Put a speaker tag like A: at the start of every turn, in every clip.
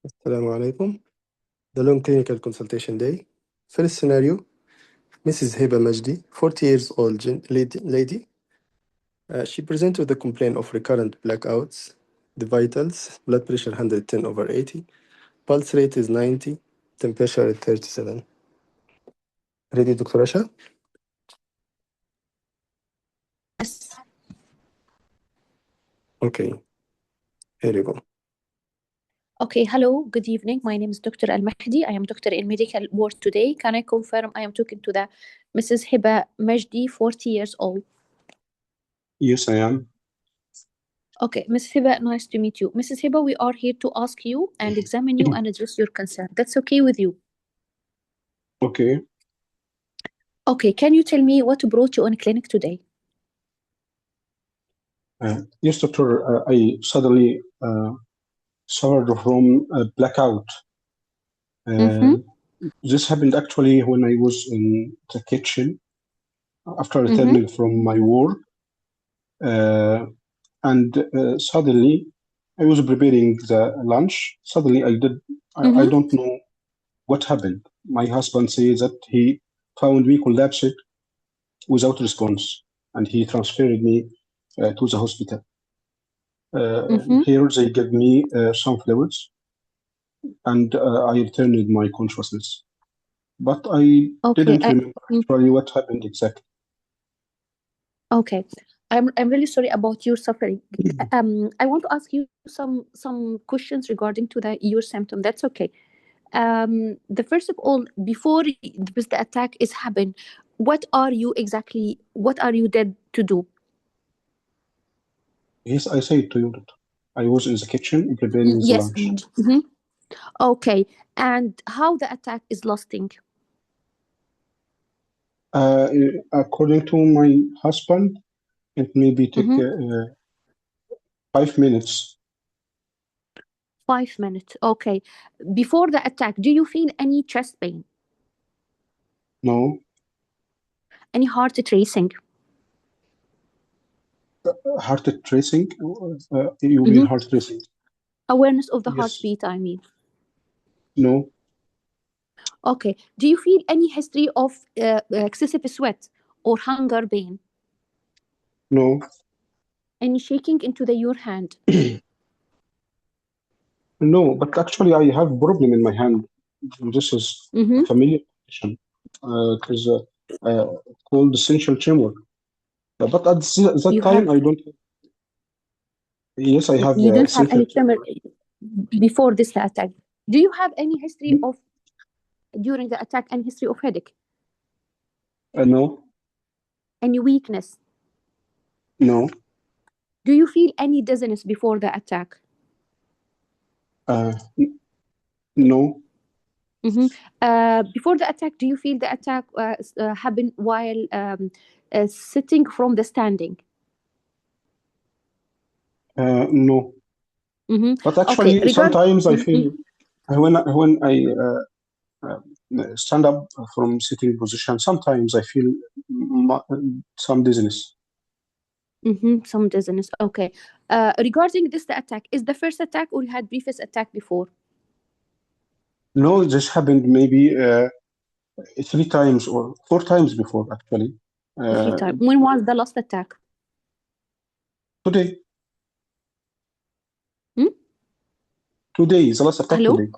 A: Assalamu alaikum. The long clinical consultation day. First scenario, Mrs. Hiba Majdi, 40 years old lady. She presents with a complaint of recurrent blackouts. The vitals, blood pressure 110/80, pulse rate is 90, temperature at 37. Ready, Dr. Asha?
B: Yes.
A: Okay, here you go.
B: Okay, hello, good evening. My name is Dr. Al-Mahdi. I am doctor in medical ward today. Can I confirm I am talking to the Mrs. Hiba Majdi, 40 years old?
C: Yes, I am.
B: Okay, Mrs. Hiba, nice to meet you. Mrs. Hiba, we are here to ask you and examine you and address your concern. That's okay with you?
C: Okay.
B: Okay, can you tell me what brought you on clinic today?
C: Yes, doctor. I suddenly suffered from a blackout. This happened actually when I was in the kitchen after returning from my work. And suddenly I was preparing the lunch. Suddenly I don't know what happened. My husband says that he found me collapsed without response, and he transferred me to the hospital. Here they gave me some fluids, and I returned my consciousness. But I didn't remember actually what happened exactly.
B: Okay, I'm really sorry about your suffering. I want to ask you some questions regarding to your symptom. That's okay. The first of all, before the attack is happened, what are you dead to do?
C: Yes, I say to you that I was in the kitchen preparing the lunch.
B: Okay, and how the attack is lasting?
C: According to my husband, it maybe take 5 minutes.
B: 5 minutes, okay. Before the attack, do you feel any chest pain?
C: No.
B: Any heart tracing?
C: Heart tracing? You mean heart tracing?
B: Awareness of the
C: Yes.
B: heartbeat, I mean.
C: No.
B: Okay. Do you feel any history of excessive sweat or hunger pain?
C: No.
B: Any shaking into your hand?
C: No, but actually I have a problem in my hand. This is a familiar condition. It is called essential tremor. But at that time, I don't. Yes, I have.
B: You don't have any tremor before this attack. Do you have any history of during the attack? Any history of headache?
C: No.
B: Any weakness?
C: No.
B: Do you feel any dizziness before the attack?
C: No.
B: Before the attack, do you feel the attack happened while sitting from the standing?
C: No. But actually,
B: okay.
C: sometimes I feel when I stand up from sitting position, sometimes I feel some dizziness.
B: Some dizziness. Okay. Regarding this attack, is the first attack or you had previous attack before?
C: No, this happened maybe 3 times or 4 times before, actually.
B: 3 times. When was the last attack?
C: Today.
B: Hmm?
C: Today, the last attack today.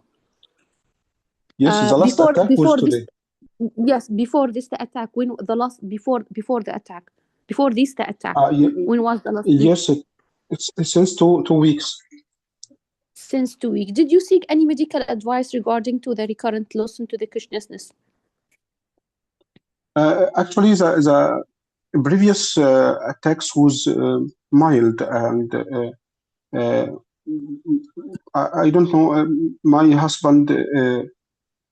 C: Yes, the last attack was today.
B: Yes, before this attack. When the last before the attack? Before this attack. When was the last?
C: Yes, it's since two weeks.
B: Since 2 weeks. Did you seek any medical advice regarding to the recurrent loss into the consciousness?
C: Actually, the previous attacks was mild, and I don't know. My husband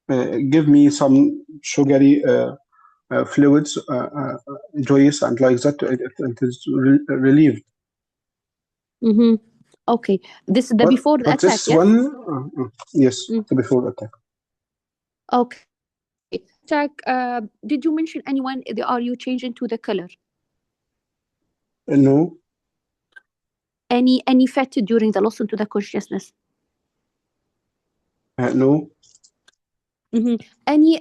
C: gave me some sugary fluids, juice, and like that. It is relieved.
B: Okay, this is the before the attack.
C: This
B: yes?
C: one, yes, before the attack.
B: Okay. Attack. Did you mention anyone? Are you changing to the color?
C: No.
B: Any fat during the loss into the consciousness?
C: No.
B: Any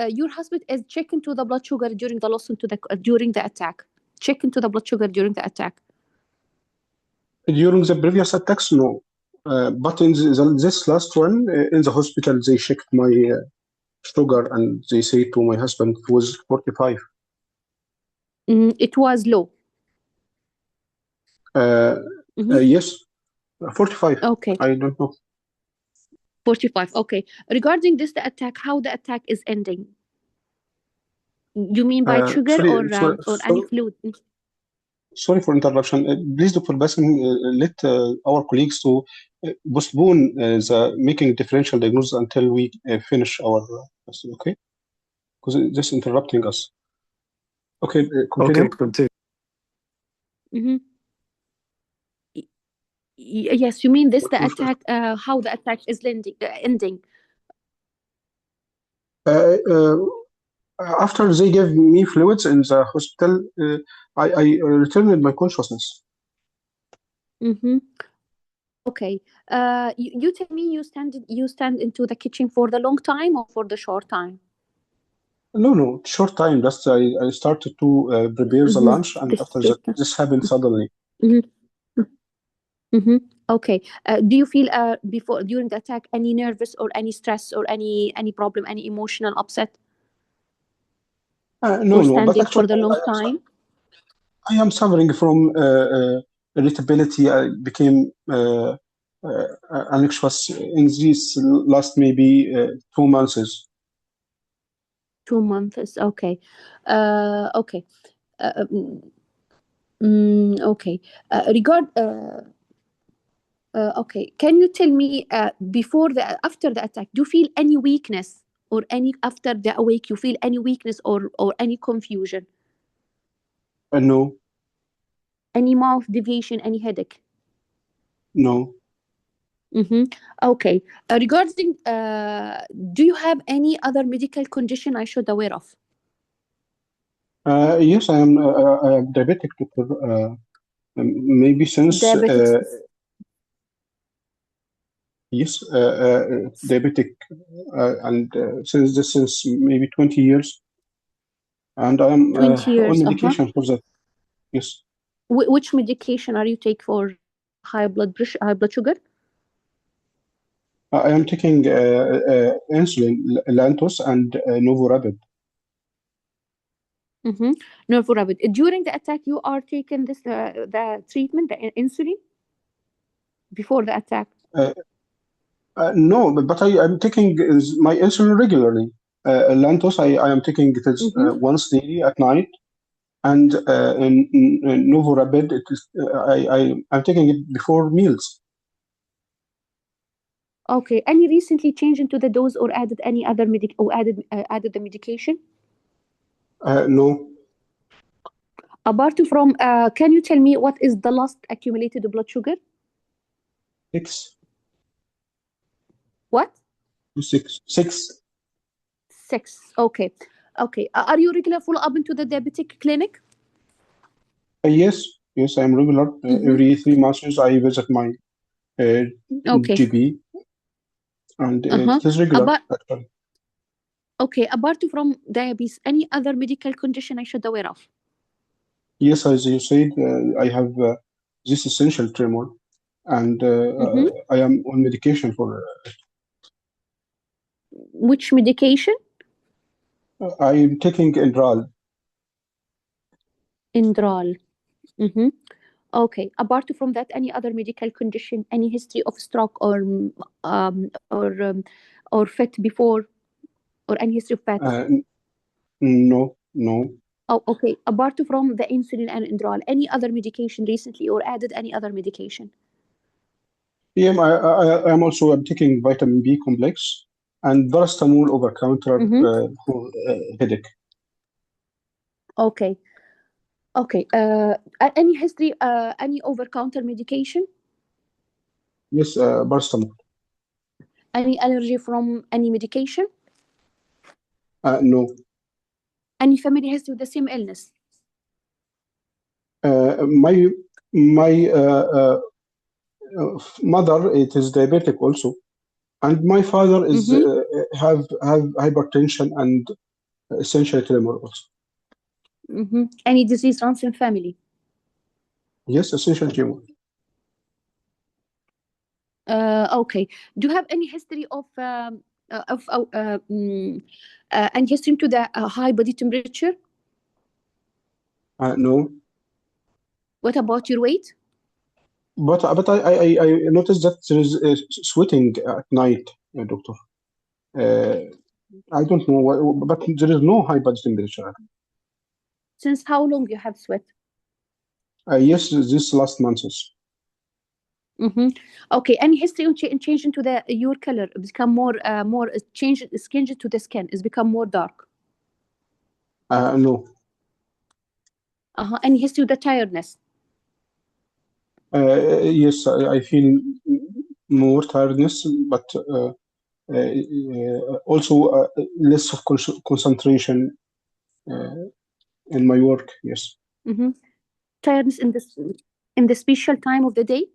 B: your husband is checking to the blood sugar during the loss into the during the attack. Checking to the blood sugar during the attack.
C: During the previous attacks, no. But in this last one, in the hospital, they checked my sugar and they say to my husband it was 45.
B: It was low.
C: Yes, 45.
B: Okay.
C: I don't know.
B: 45. Okay. Regarding this, the attack, how the attack is ending? You mean by sugar
C: Sorry,
B: or any fluid?
C: sorry for interruption. Please, Dr. Basim, let our colleagues to postpone the making differential diagnosis until we finish our question, okay? Because this is interrupting us. Okay, continue.
A: Okay, continue.
B: Yes, you mean this, the attack, how the attack is ending?
C: After they gave me fluids in the hospital, I returned my consciousness.
B: Okay. You tell me you stand into the kitchen for the long time or for the short time?
C: No, short time. Just I started to prepare the lunch, and after that, this happened suddenly.
B: Okay. Do you feel before during the attack any nervous or any stress or any problem, any emotional upset?
C: No,
B: or standing
C: but actually,
B: for the long time?
C: I am suffering from irritability. I became anxious in these last maybe 2 months.
B: 2 months. Okay. Okay. Okay. Okay. Can you tell me after the attack, do you feel any weakness or any after the awake? You feel any weakness or any confusion?
C: No,
B: Any mouth deviation? Any headache?
C: no.
B: Okay. Regarding, do you have any other medical condition I should aware of?
C: Yes, I am diabetic, doctor. Maybe since
B: Diabetic.
C: yes, diabetic, and since this is maybe 20 years, and I am
B: 20 years.
C: on medication for that. Yes.
B: Which medication are you take for high blood pressure, high blood sugar?
C: I am taking insulin, Lantus, and Novorapid.
B: Novorapid. During the attack, you are taking this the treatment, the insulin, before the attack?
C: No, but I am taking my insulin regularly. Lantus, I am taking it once daily at night, and in Novorapid, it is I'm taking it before meals.
B: Okay. Any recently change into the dose or added any other added the medication?
C: No.
B: Apart from, can you tell me what is the last accumulated blood sugar?
C: 6.
B: What?
C: 6. 6.
B: 6. Okay. Okay. Are you regular follow up into the diabetic clinic?
C: Yes, I am regular. Every 3 months I visit my
B: Okay.
C: GP, and it is regular.
B: Okay. Apart from diabetes, any other medical condition I should aware of?
C: Yes, as you said, I have this essential tremor, and I am on medication for.
B: Which medication?
C: I am taking Indral.
B: Indral. Okay. Apart from that, any other medical condition? Any history of stroke or fit before, or any history of PET?
C: No.
B: Oh, okay. Apart from the insulin and Indral, any other medication recently or added any other medication?
C: Yeah, I am also taking vitamin B complex and paracetamol over counter for headache.
B: Okay. Okay. Any history, any over counter medication?
C: Yes, paracetamol.
B: Any allergy from any medication?
C: No.
B: Any family history with the same illness?
C: My mother, it is diabetic also. And my father is
B: Mm-hmm.
C: have hypertension and essential tremor also.
B: Mm-hmm. Any disease runs in family?
C: Yes, essential tremor.
B: Okay. Do you have any history any history to the high body temperature?
C: No,
B: What about your weight?
C: but I noticed that there is sweating at night, doctor. Uh, I don't know, but there is no high body temperature.
B: Since how long you have sweat?
C: Yes, this last months.
B: Mm-hmm. Okay. Any history on change into the your color become more change to the skin is become more dark?
C: No.
B: Any history of the tiredness?
C: Yes, I feel more tiredness, but also less of concentration uh, in my work. Yes.
B: Mm-hmm. Tiredness in the special time of the day?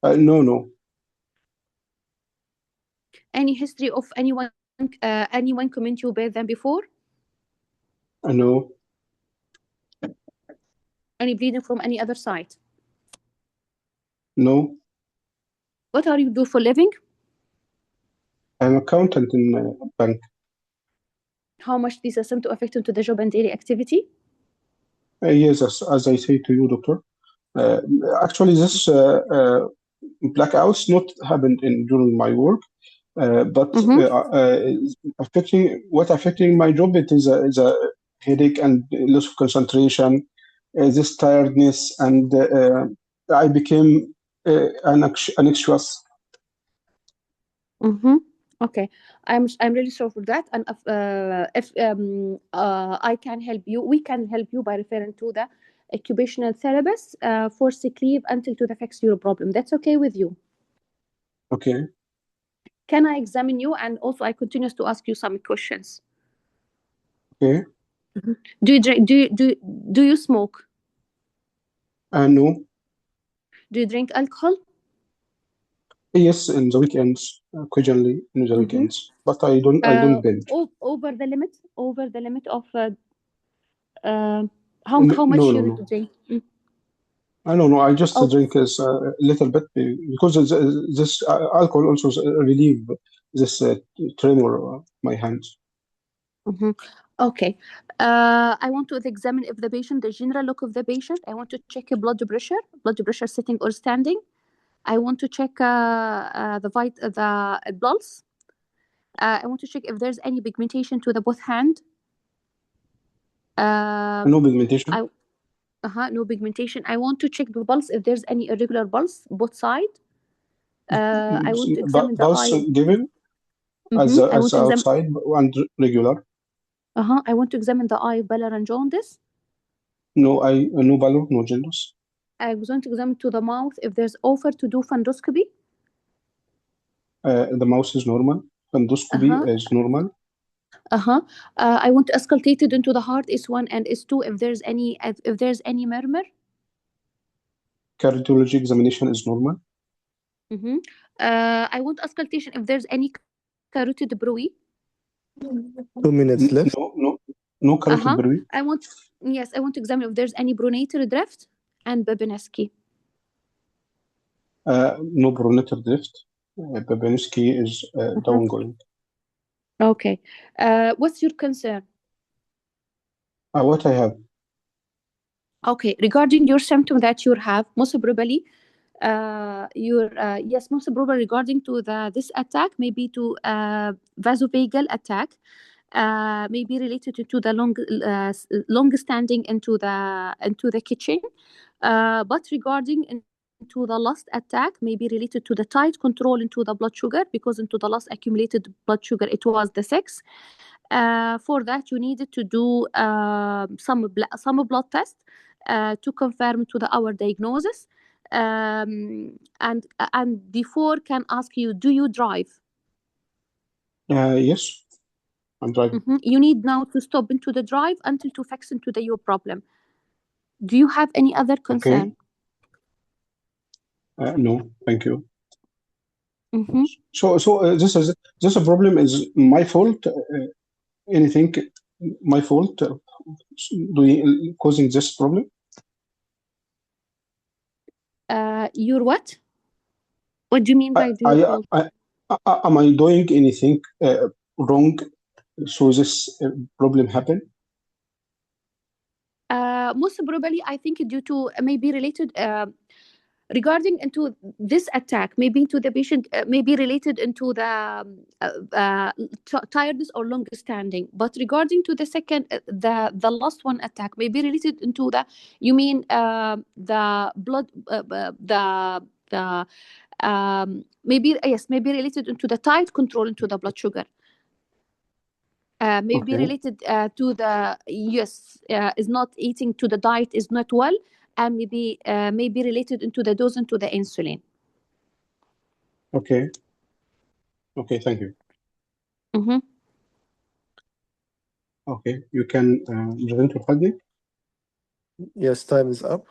C: No, no,
B: Any history of anyone comment you better than before?
C: no,
B: Any bleeding from any other side?
C: no.
B: What are you do for living?
C: I'm accountant in a bank.
B: How much this symptom affect into the job and daily activity?
C: Yes, as I say to you, doctor. Uh, Actually, this blackouts not happened in during my work, but
B: Mm-hmm.
C: affecting my job. It is a headache and loss of concentration, this tiredness, and I became anxious.
B: Mm-hmm. Okay, I'm really sorry for that, and if I can help you, we can help you by referring to the occupational therapist for sick leave until to fix your problem. That's okay with you?
C: Okay,
B: Can I examine you and also I continue to ask you some questions?
C: okay,
B: Do you drink? Do you smoke?
C: no,
B: Do you drink alcohol?
C: yes, in the weekends, occasionally in the
B: Mm-hmm.
C: weekends, but I don't binge.
B: Over the limit of uh, how
C: No,
B: much
C: no,
B: you need
C: no.
B: to drink?
C: I don't know. I just
B: Oh,
C: drink a little bit because this alcohol also relieve this tremor of my hands.
B: mhm. Okay. I want to examine if the patient, the general look of the patient. I want to check a blood pressure sitting or standing. I want to check the pulse. I want to check if there's any pigmentation to the both hand. Uh,
C: No pigmentation.
B: I no pigmentation. I want to check the pulse if there's any irregular pulse both side. I want to examine the
C: Pulse
B: eye.
C: given
B: I
C: as
B: want to examine.
C: outside and regular.
B: I want to examine the eye, pallor and jaundice.
C: No valor, no genders.
B: I was going to examine to the mouth if there's offer to do fundoscopy.
C: The mouse is normal. Endoscopy
B: Uh-huh.
C: is normal.
B: Uh-huh. I want to escalate it into the heart S1 and S2 if there's any murmur.
C: Cardiology examination is normal.
B: Mm-hmm. I want auscultation if there's any carotid bruit.
A: 2 minutes left.
C: No carotid
B: Uh-huh.
C: bruit.
B: I want to examine if there's any pronator drift and Babinski.
C: No pronator drift. Babinski is
B: Uh-huh.
C: downgoing.
B: Okay. What's your concern?
C: What I have?
B: Okay, regarding your symptom that you have, most probably, most probably regarding to this attack, maybe to vasovagal attack, maybe related to the long standing into the kitchen, but regarding into the last attack, maybe related to the tight control into the blood sugar, because into the last accumulated blood sugar it was the 6. For that, you needed to do some blood test to confirm to our diagnosis. And before can ask you, do you drive?
C: Yes, I'm driving.
B: You need now to stop into the drive until to fix into your problem. Do you have any other
C: Okay.
B: concern?
C: No, thank you.
B: Mm-hmm.
C: So this a problem is my fault. Anything my fault? Causing this problem?
B: Your what? What do you mean
C: I,
B: by your
C: I,
B: fault?
C: am I doing anything wrong? So this problem happen?
B: Most probably, I think due to maybe related regarding into this attack, maybe into the patient, maybe related into the tiredness or long standing. But regarding to the second, the last one attack, maybe related into the, you mean the blood, the maybe yes, maybe related into the tight control into the blood sugar. Maybe
C: Okay.
B: related to the, yes, is not eating to the diet, is not well, and maybe related into the dose into the insulin.
C: Okay. Okay. Thank you.
B: Mm-hmm.
C: Okay. You can present your finding.
A: Yes, time is up.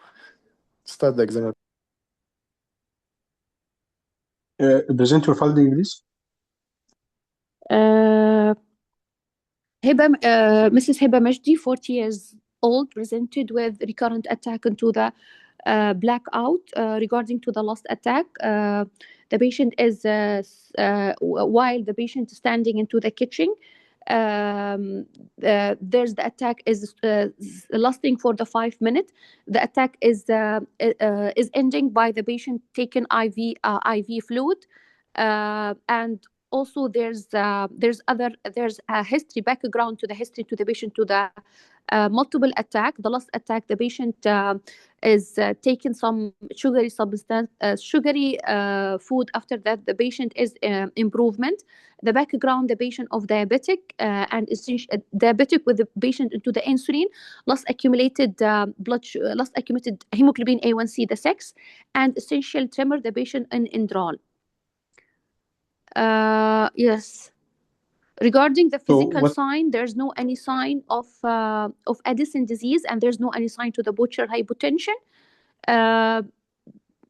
A: Start the exam.
C: Present your finding, please.
B: Mrs. Heba Majdi, 40 years old, presented with recurrent attack into the blackout. Regarding to the last attack, the patient is while the patient is standing into the kitchen. There's the attack is lasting for the 5 minutes. The attack is ending by the patient taking IV fluid, and also there's a history background to the history to the patient to the multiple attack. The last attack, the patient is taking some sugary substance, sugary food. After that, the patient is improvement. The background, the patient of diabetic and diabetic with the patient into the insulin, lost accumulated lost accumulated hemoglobin A1C, the sex, and essential tremor, the patient in indral. Yes. Regarding the physical sign, there's no any sign of Addison disease, and there's no any sign to the butcher hypotension.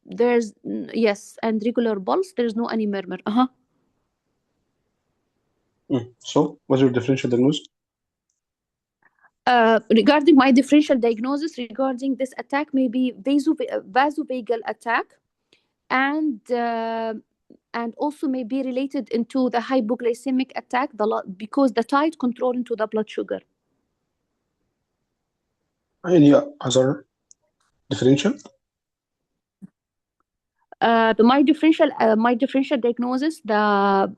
B: There's yes, and regular pulse. There's no any murmur.
C: So, what's your differential diagnosis?
B: Regarding my differential diagnosis regarding this attack, maybe vasovagal attack, and also may be related into the hypoglycemic attack, because the tight control into the blood sugar.
C: Any other differential?
B: My differential diagnosis, the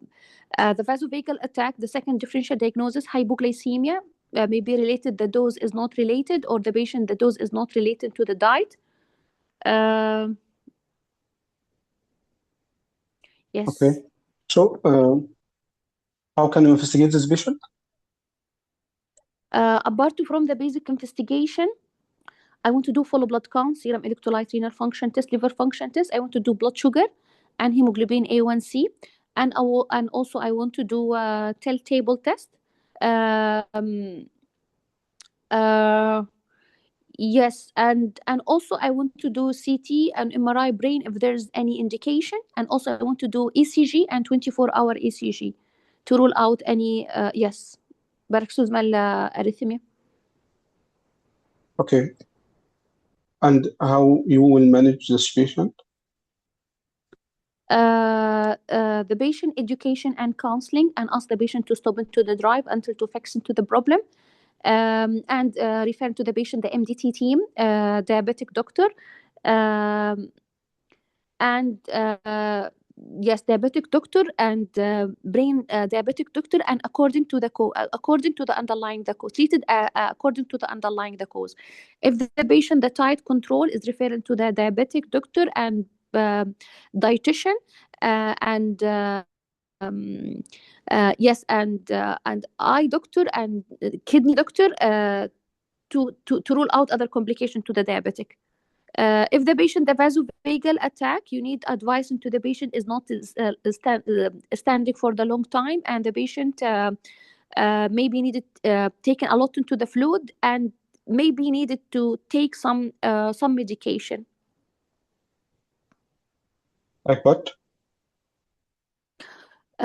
B: vasovagal attack, the second differential diagnosis, hypoglycemia, may be related, the dose is not related, or the patient, the dose is not related to the diet. Yes.
C: Okay. So, how can you investigate this patient?
B: Apart from the basic investigation, I want to do full blood count, serum electrolyte, renal function test, liver function test. I want to do blood sugar and hemoglobin A1C, and also I want to do a table test. Yes, and also I want to do CT and MRI brain if there's any indication, and also I want to do ECG and 24-hour ECG to rule out any yes paroxysmal arrhythmia.
C: Okay. And how you will manage this patient?
B: The patient education and counseling, and ask the patient to stop into the drive until to fix into the problem, and refer to the patient, the MDT team, diabetic doctor, and yes, diabetic doctor and brain diabetic doctor, and according to the underlying the cause, treated according to the underlying the cause. If the patient, the tight control, is referring to the diabetic doctor and dietitian, and yes, and eye doctor and kidney doctor, to rule out other complication to the diabetic. If the patient, the vasovagal attack, you need advice into the patient is not standing for the long time, and the patient maybe needed taken a lot into the fluid, and maybe needed to take some medication.
C: Like what?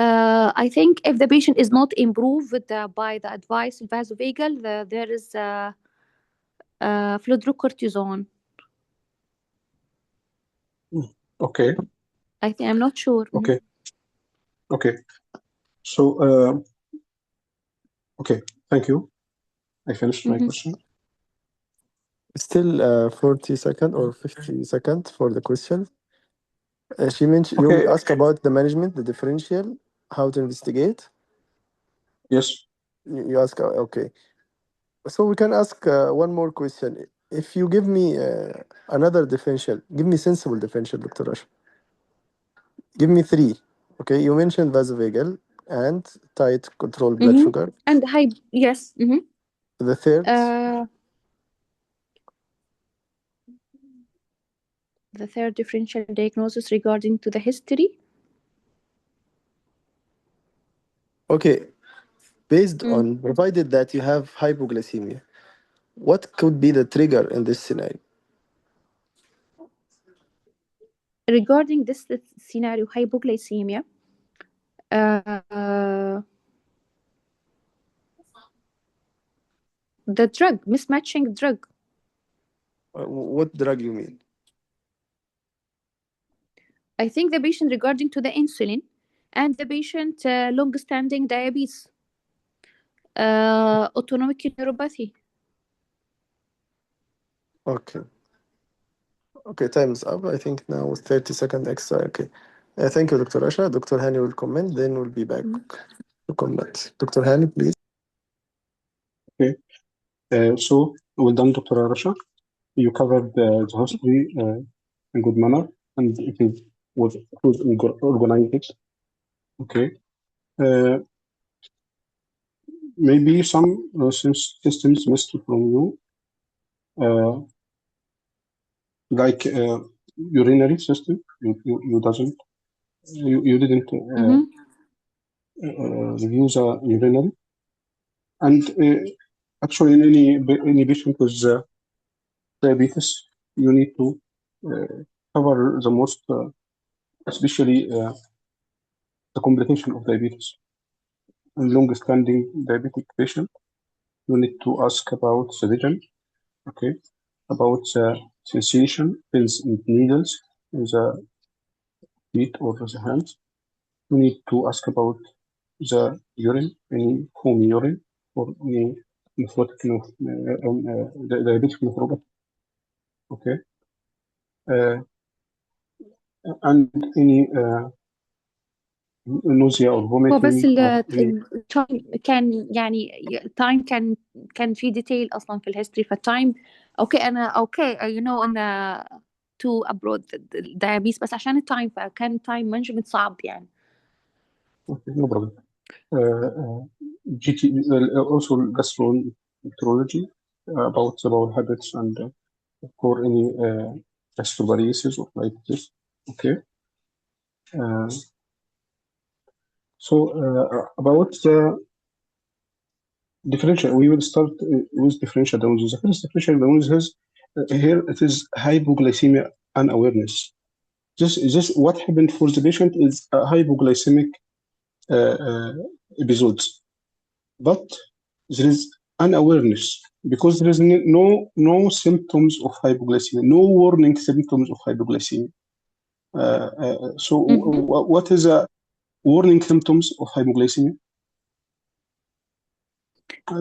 B: I think if the patient is not improved by the advice of vasovagal, there is fludrocortisone.
C: Okay.
B: I think I'm not sure.
C: Okay. Okay. So, okay. Thank you. I finished my question.
A: Still 40 seconds or 50 seconds for the question. She mentioned
C: Okay.
A: you ask about the management, the differential, how to investigate.
C: Yes.
A: You ask, okay. So we can ask one more question. If you give me another differential, give me sensible differential, Dr. Rashid. Give me 3. Okay, you mentioned vasovagal and tight control blood sugar.
B: And high, yes.
A: The third,
B: the third differential diagnosis regarding to the history.
A: okay, based on provided that you have hypoglycemia, what could be the trigger in this scenario?
B: Regarding this scenario, hypoglycemia, the drug, mismatching drug.
A: What drug you mean?
B: I think the patient regarding to the insulin and the patient long-standing diabetes, autonomic neuropathy.
A: Okay. Okay, time is up. I think now 30 seconds extra. Okay. Thank you, Dr. Asha. Dr. Hani will comment, then we'll be back to comment. Dr. Hani, please.
C: Okay. So, well done, Dr. Rasha. You covered the history in good manner, and it was organized. Okay. Maybe some systems missed from you, like urinary system. You didn't review the urinary, and actually in any patient with diabetes, you need to cover the most, especially the complication of diabetes. In long-standing diabetic patient, you need to ask about the vision, okay, about the sensation, pins and needles in the feet or the hands. You need to ask about the urine, any foamy urine or any nephrotic diabetic nephropathy, okay, and any nausea or
B: هو بس
C: vomiting or any.
B: كان يعني time كان في detail أصلا في الهيستوري فالتايم أوكي أنا أوكي you know أنا to abroad diabetes بس عشان التايم فكان time management صعب يعني.
C: Okay, no problem. GT, also gastroenterology about the bowel habits and for any gastroparesis or like this. Okay. So about the differential, we will start with differential diagnosis. The first differential diagnosis here it is hypoglycemia unawareness. This what happened for the patient is a hypoglycemic episodes, but there is unawareness because there is no symptoms of hypoglycemia, no warning symptoms of hypoglycemia. So what is a warning symptoms of hypoglycemia?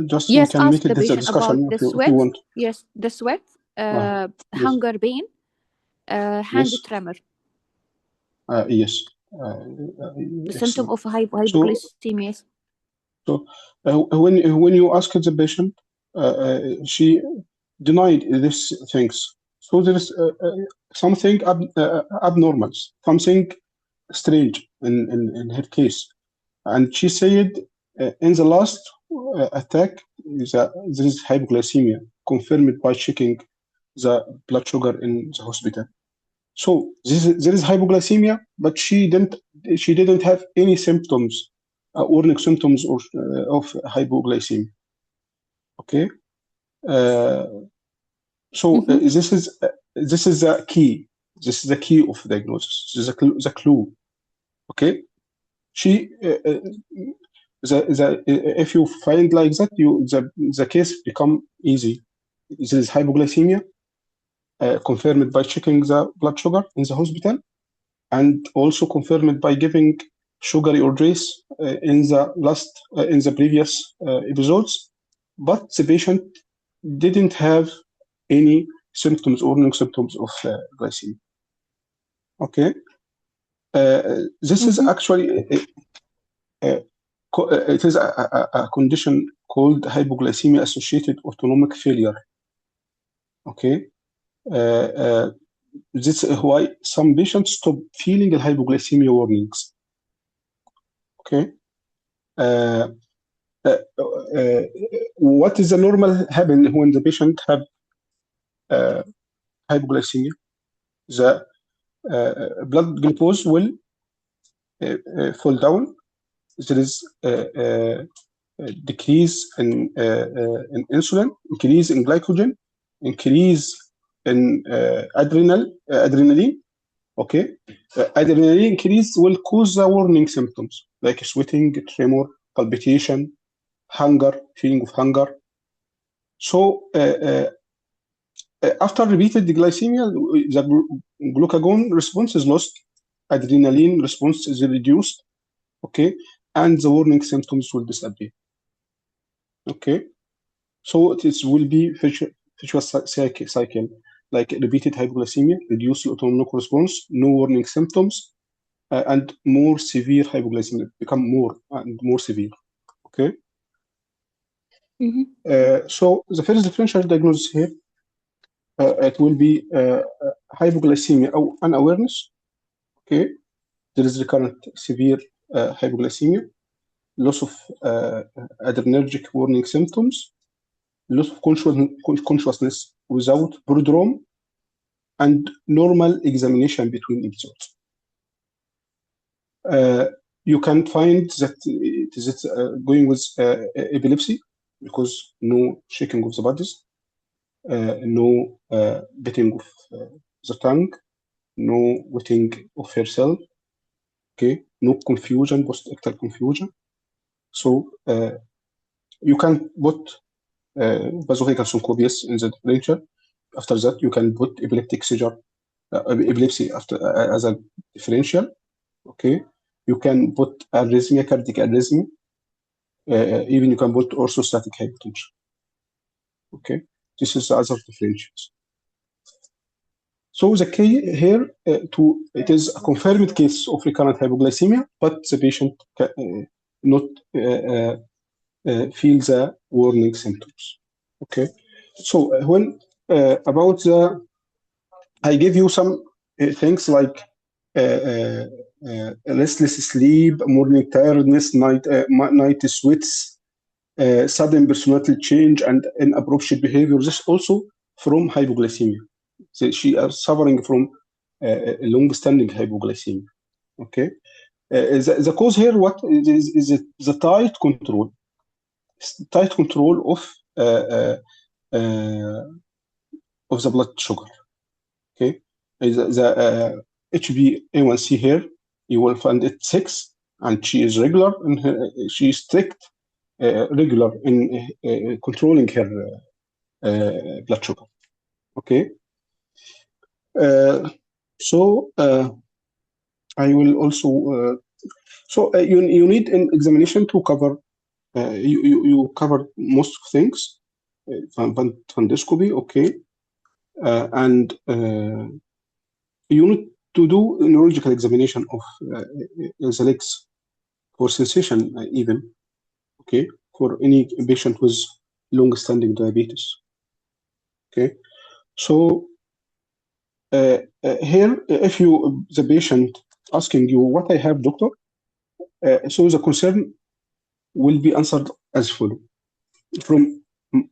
C: Just
B: yes,
C: we can
B: ask
C: make it
B: the
C: as a
B: patient
C: discussion
B: about the
C: if
B: sweat.
C: you want.
B: Yes, the sweat,
C: Yes.
B: hunger pain, hand
C: Yes.
B: tremor.
C: Yes.
B: The symptom
C: Excellent.
B: of hypoglycemia.
C: So when you ask the patient, she denied these things. So there is something abnormal, something strange in her case. And she said in the last attack, there is hypoglycemia confirmed by checking the blood sugar in the hospital. So there is hypoglycemia, but she didn't have any symptoms, warning symptoms of hypoglycemia. Okay. So this is the key. This is the key of diagnosis. This is the clue. Okay. if you find like that, the case become easy. This is hypoglycemia, confirmed by checking the blood sugar in the hospital, and also confirmed by giving sugary orders in the previous episodes, but the patient didn't have any symptoms or no symptoms of glycemia. Okay, this is actually it is a condition called hypoglycemia associated autonomic failure. Okay, this is why some patients stop feeling the hypoglycemia warnings. Okay, what is the normal happen when the patient have hypoglycemia? The blood glucose will fall down. There is decrease in insulin, increase in glycogen, increase in adrenaline. Okay, adrenaline increase will cause the warning symptoms like sweating, tremor, palpitation, hunger, feeling of hunger. So after repeated glycemia, the glucagon response is lost, adrenaline response is reduced, okay, and the warning symptoms will disappear. Okay, so it will be virtuous cycle, like repeated hypoglycemia, reduced autonomic response, no warning symptoms, and more severe hypoglycemia become more and more severe. Okay. So the first differential diagnosis here, it will be hypoglycemia or unawareness. Okay, there is recurrent severe hypoglycemia, loss of adrenergic warning symptoms, loss of consciousness without prodrome, and normal examination between episodes. You can find that it is going with epilepsy because no shaking of the bodies, no beating of the tongue, no wetting of herself, okay, no confusion, post-ictal confusion. So you can put vasovagal syncopius in the differential. After that, you can put epileptic seizure, epilepsy after as a differential. Okay, you can put arrhythmia, cardiac arrhythmia. Even you can put orthostatic hypotension. Okay, this is the other differentials. So the key here it is a confirmed case of recurrent hypoglycemia, but the patient not feel the warning symptoms. Okay, so when about the, I give you some things like restless sleep, morning tiredness, night sweats, sudden personality change, and inappropriate behavior. This also from hypoglycemia. So she is suffering from long-standing hypoglycemia. Okay, the cause here, what is it? The tight control of the blood sugar. Okay, the HbA1c here, you will find it 6, and she is regular, and she is strict, regular in controlling her blood sugar. Okay, so I will also so you need an examination to cover. You cover most things, fundoscopy, okay, and you need to do a neurological examination of the legs for sensation, even, okay, for any patient with long-standing diabetes. Okay, so here, if the patient asking you what I have, doctor, so the concern will be answered as follows. From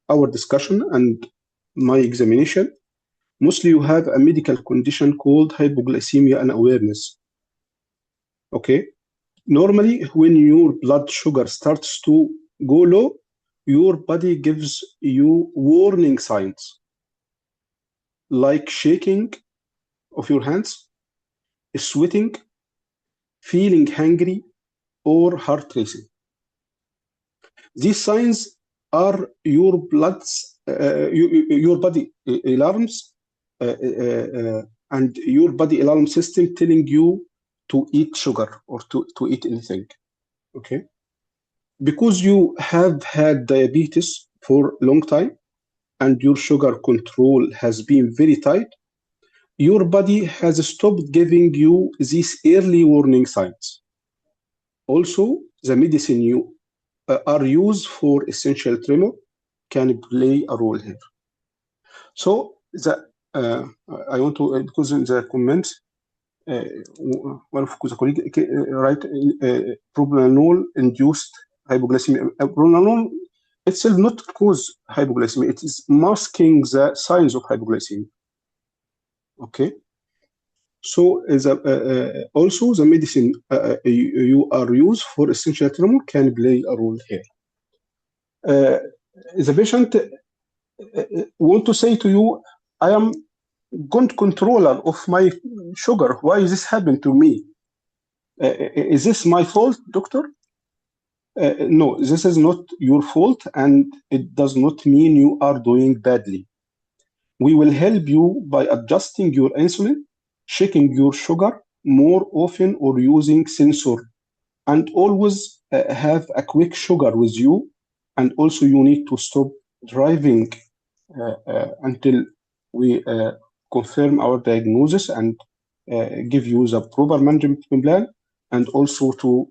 C: our discussion and my examination, mostly you have a medical condition called hypoglycemia unawareness. Okay, normally when your blood sugar starts to go low, your body gives you warning signs like shaking of your hands, sweating, feeling hungry, or heart racing. These signs are your body alarms and your body alarm system telling you to eat sugar or to eat anything. Okay, because you have had diabetes for a long time and your sugar control has been very tight, your body has stopped giving you these early warning signs. Also, the medicine you are used for essential tremor can play a role here. So I want to, because in the comments, one of the colleagues write propranolol induced hypoglycemia. Propranolol itself not cause hypoglycemia; it is masking the signs of hypoglycemia. Okay. So also the medicine you are used for essential tremor can play a role here. The patient want to say to you, I am good controller of my sugar. Why is this happen to me? Is this my fault, doctor? No, this is not your fault, and it does not mean you are doing badly. We will help you by adjusting your insulin, checking your sugar more often, or using sensor. And always have a quick sugar with you. And also you need to stop driving until we confirm our diagnosis and give you the proper management plan, and also to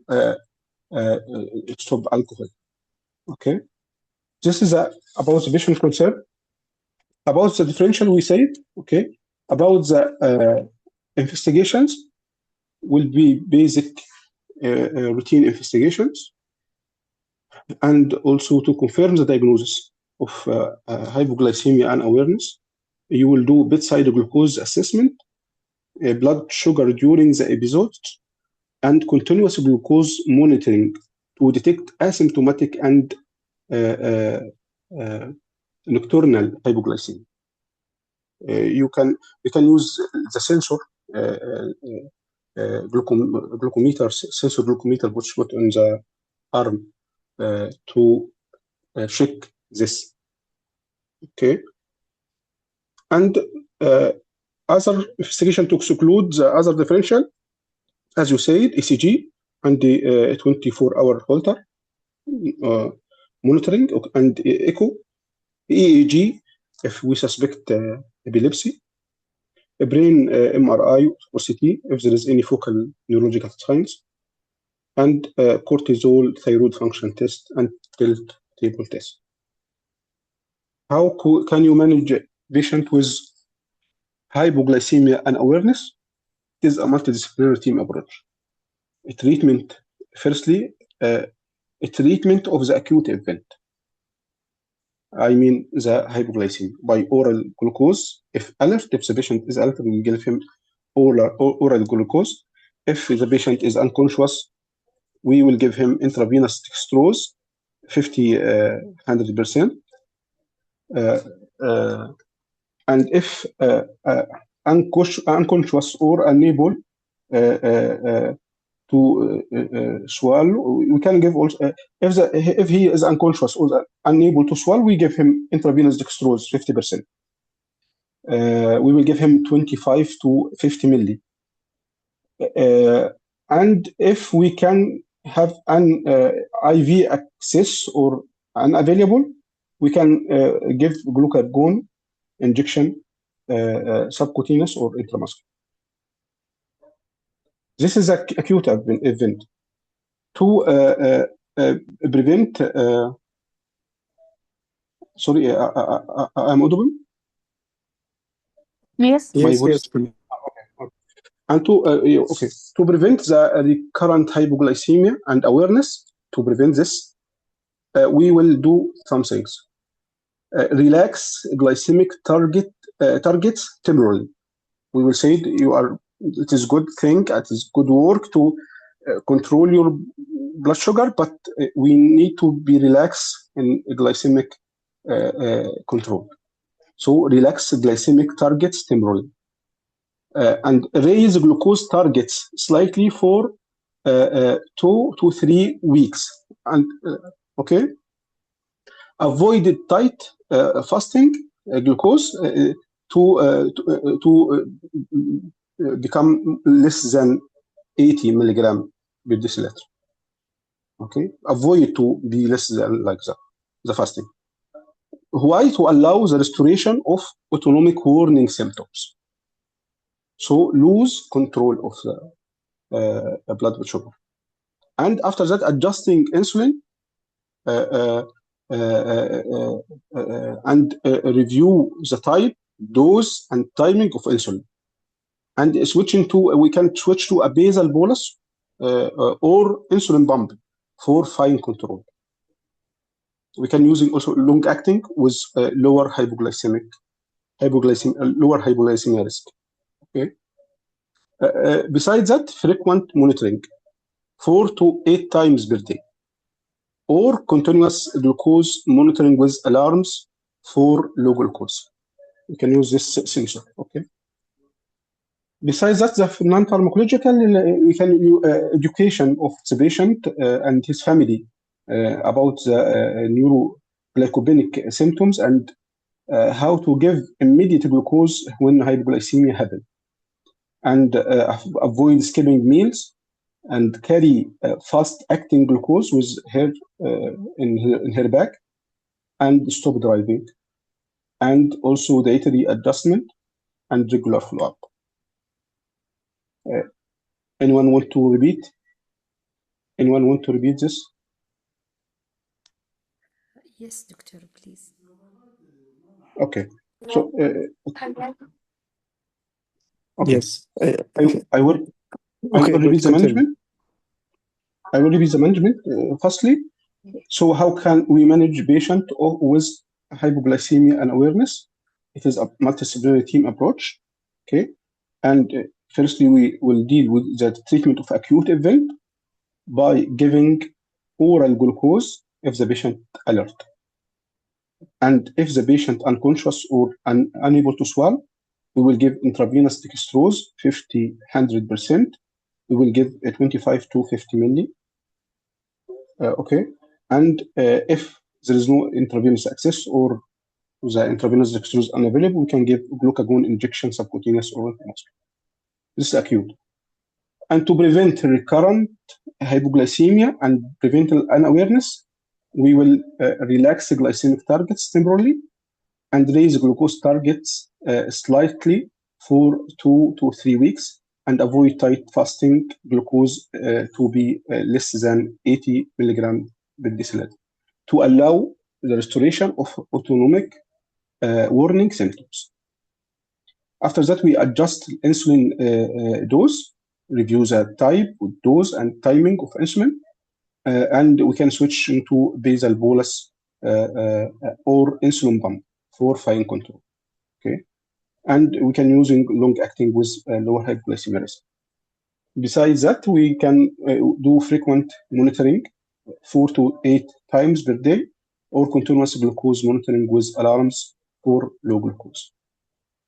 C: stop alcohol. Okay, this is about the patient concern. About the differential, we said, okay, about the investigations will be basic routine investigations, and also to confirm the diagnosis of hypoglycemia and awareness. You will do bedside glucose assessment, blood sugar during the episodes, and continuous glucose monitoring to detect asymptomatic and nocturnal hypoglycemia. You can use the sensor glucometer, sensor glucometer, which put on the arm to check this. Okay, and other investigation to exclude the other differential, as you said, ECG and the 24-hour Holter monitoring, and echo, EEG if we suspect epilepsy, a brain MRI or CT if there is any focal neurological signs, and cortisol thyroid function test and tilt table test. How can you manage a patient with hypoglycemia and awareness? It is a multidisciplinary team approach. A treatment, firstly, a treatment of the acute event. I mean the hypoglycemia by oral glucose. If the patient is alert, we give him oral glucose. If the patient is unconscious, we will give him intravenous dextrose, 100%. And if unconscious or unable to swallow, we can give also, if he is unconscious or unable to swallow, we give him intravenous dextrose, 50%. We will give him 25 to 50 milli. And if we can have an IV access or unavailable, we can give glucagon injection, subcutaneous or intramuscular. This is an acute event. To prevent, sorry, I'm audible?
B: Yes.
A: Yes,
C: voice-
A: yes.
C: Okay. And to prevent the recurrent hypoglycemia and awareness, to prevent this, we will do some things. Relax glycemic targets temporarily. We will say it is good thing, it is good work to control your blood sugar, but we need to be relaxed in glycemic control. So relax glycemic targets temporarily. And raise glucose targets slightly for 2 to 3 weeks. And okay, avoided tight fasting glucose to become less than 80 milligram per deciliter. Okay, avoid to be less than like that, the fasting. Why? To allow the restoration of autonomic warning symptoms. So lose control of the blood sugar. And after that, adjusting insulin and review the type, dose, and timing of insulin. And we can switch to a basal bolus or insulin pump for fine control. We can use also long acting with lower hypoglycemia risk. Okay. Besides that, frequent monitoring, 4 to 8 times per day, or continuous glucose monitoring with alarms for low glucose. You can use this sensor. Okay. Besides that, the non-pharmacological, we can use education of the patient and his family about the neuroglycopenic symptoms and how to give immediate glucose when hypoglycemia happens, and avoid skipping meals, and carry fast-acting glucose with her in her bag, and stop driving, and also dietary adjustment and regular follow-up. Anyone want to repeat? Anyone want to repeat this?
D: Yes, doctor, please.
C: Okay. So okay.
A: Yes.
C: I will repeat the management. I will repeat the management. Firstly, so how can we manage patient with hypoglycemia and awareness? It is a multidisciplinary team approach. Okay. And firstly, we will deal with the treatment of acute event by giving oral glucose if the patient alert. And if the patient unconscious or unable to swallow, we will give intravenous dextrose 50-100%. We will give 25 to 50 milli. Okay. And if there is no intravenous access or the intravenous dextrose unavailable, we can give glucagon injection subcutaneous or intramuscular. This is acute. And to prevent recurrent hypoglycemia and prevent unawareness, we will relax the glycemic targets temporarily and raise glucose targets slightly for 2 to 3 weeks, and avoid tight fasting glucose to be less than 80 milligram per deciliter to allow the restoration of autonomic warning symptoms. After that, we adjust insulin dose, review the type, dose, and timing of insulin, and we can switch into basal bolus or insulin pump for fine control. Okay, and we can using long acting with lower hypoglycemia risk. Besides that, we can do frequent monitoring, 4 to 8 times per day, or continuous glucose monitoring with alarms for low glucose.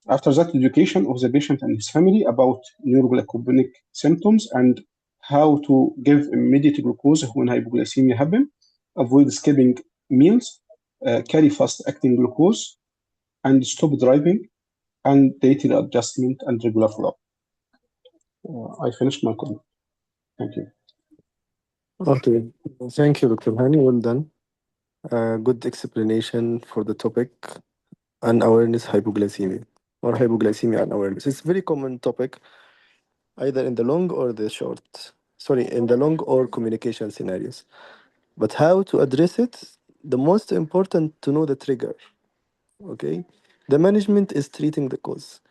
C: After that, education of the patient and his family about neuroglycopenic symptoms and how to give immediate glucose when hypoglycemia happen, avoid skipping meals, carry fast-acting glucose, and stop driving, and dietary adjustment and regular follow-up. I finished my comment. Thank you.
A: Okay. Thank you, Dr. Hani. Well done. Good explanation for the topic, unawareness hypoglycemia or hypoglycemia unawareness. It's a very common topic, either in the long or the short. Sorry, in the long or communication scenarios. But how to address it? The most important to know the trigger. Okay, the management is treating the cause.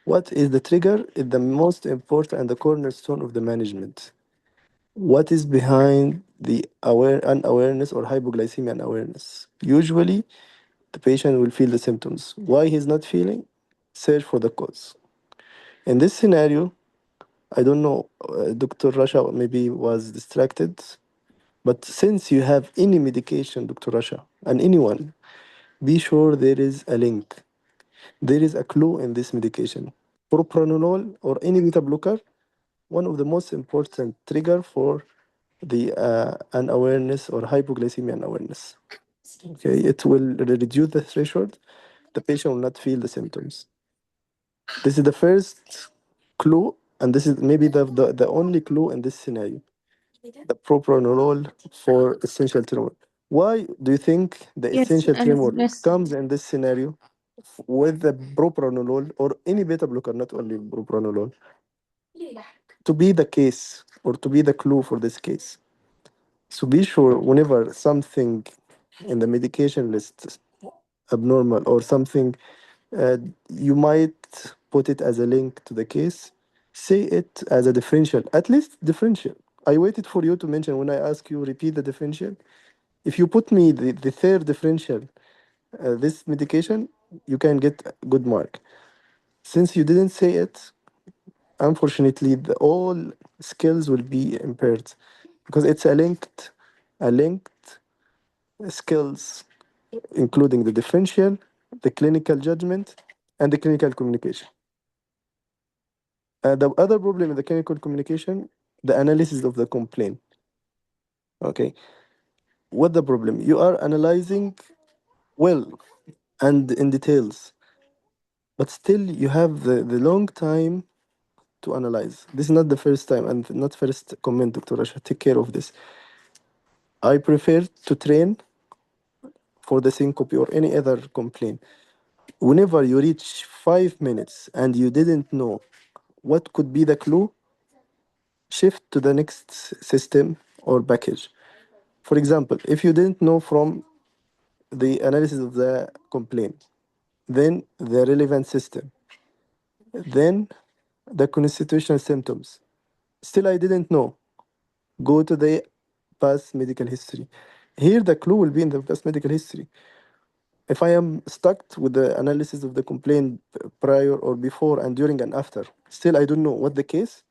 A: What is the trigger is the most important and the cornerstone of the management. What is behind the unawareness or hypoglycemia unawareness? Usually, the patient will feel the symptoms. Why he's not feeling? Search for the cause. In this scenario, I don't know, Dr. Rasha maybe was distracted, but since you have any medication, Dr. Rasha, and anyone, be sure there is a link. There is a clue in this medication. Propranolol or any beta blocker one of the most important trigger for the unawareness or hypoglycemia unawareness. Okay, it will reduce the threshold. The patient will not feel the symptoms. This is the first clue, and this is maybe the only clue in this scenario. The propranolol for essential tremor. Why do you think the
B: Yes,
A: essential tremor
B: yes.
A: comes in this scenario with the propranolol or any beta blocker, not only propranolol, to be the case or to be the clue for this case? So be sure whenever something in the medication list abnormal or something, uh, you might put it as a link to the case, say it as a differential, at least differential. I waited for you to mention when I ask you repeat the differential. If you put me the third differential, this medication, you can get a good mark. Since you didn't say it, unfortunately, all skills will be impaired because it's a linked skills, including the differential, the clinical judgment, and the clinical communication. The other problem in the clinical communication, the analysis of the complaint. Okay, what the problem? You are analyzing well and in details, but still you have the long time to analyze. This is not the first time and not first comment, Dr. Rasha. Take care of this. I prefer to train for the syncope or any other complaint. Whenever you reach 5 minutes and you didn't know what could be the clue, shift to the next system or package. For example, if you didn't know from the analysis of the complaint, then the relevant system, then the constitutional symptoms. Still, I didn't know. Go to the past medical history. Here, the clue will be in the past medical history. If I am stuck with the analysis of the complaint prior or before and during and after, still I don't know what the case,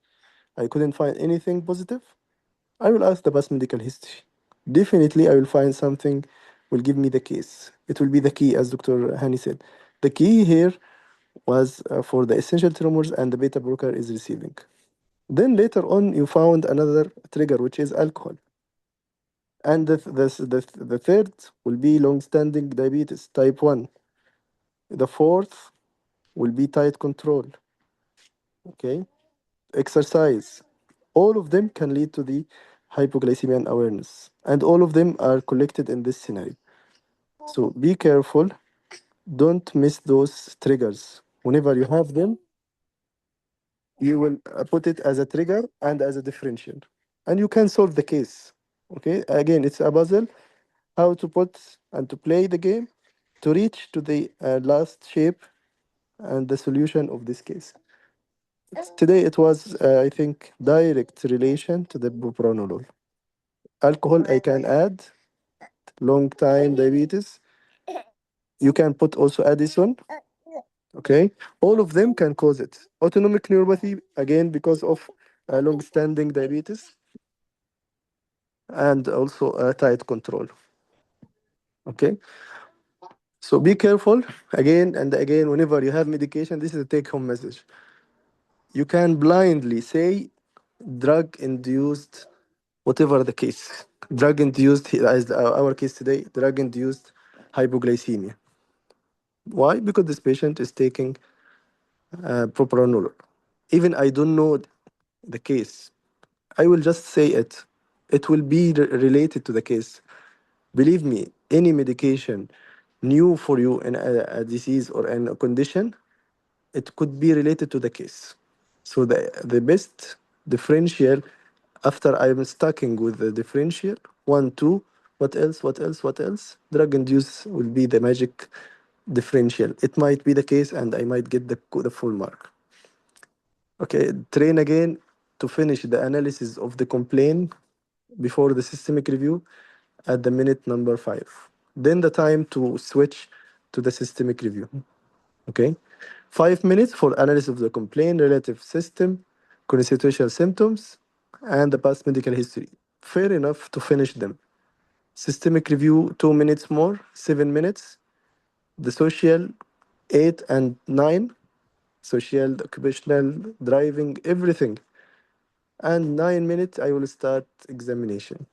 A: I couldn't find anything positive, I will ask the past medical history. Definitely, I will find something will give me the case. It will be the key, as Dr. Hani said. The key here was for the essential tremors and the beta blocker is receiving. Then later on, you found another trigger, which is alcohol. And the third will be long-standing diabetes, type 1. The fourth will be tight control. Okay, exercise. All of them can lead to the hypoglycemia awareness, and all of them are collected in this scenario. So be careful. Don't miss those triggers. Whenever you have them, you will put it as a trigger and as a differential, and you can solve the case. Okay, again, it's a puzzle. How to put and to play the game to reach to the last shape and the solution of this case. Today it was, I think, direct relation to the bupronolol. Alcohol, I can add long time diabetes. You can put also Addison. Okay, all of them can cause it. Autonomic neuropathy, again, because of long-standing diabetes and also tight control. Okay, so be careful again and again whenever you have medication. This is a take-home message. You can blindly say drug-induced, whatever the case, drug-induced, as our case today, drug-induced hypoglycemia. Why? Because this patient is taking propranolol. Even I don't know the case, I will just say it. It will be related to the case. Believe me, any medication new for you in a disease or in a condition, it could be related to the case. So the best differential, after I'm stacking with the differential, 1, 2, what else, what else, what else? Drug induced will be the magic differential. It might be the case and I might get the full mark. Okay, train again to finish the analysis of the complaint before the systemic review at the minute number 5. Then the time to switch to the systemic review. Okay, 5 minutes for analysis of the complaint, relative system, constitutional symptoms, and the past medical history. Fair enough to finish them. Systemic review, 2 minutes more, 7 minutes. The social, 8 and 9, social, occupational, driving, everything. and 9 minutes I will start examination.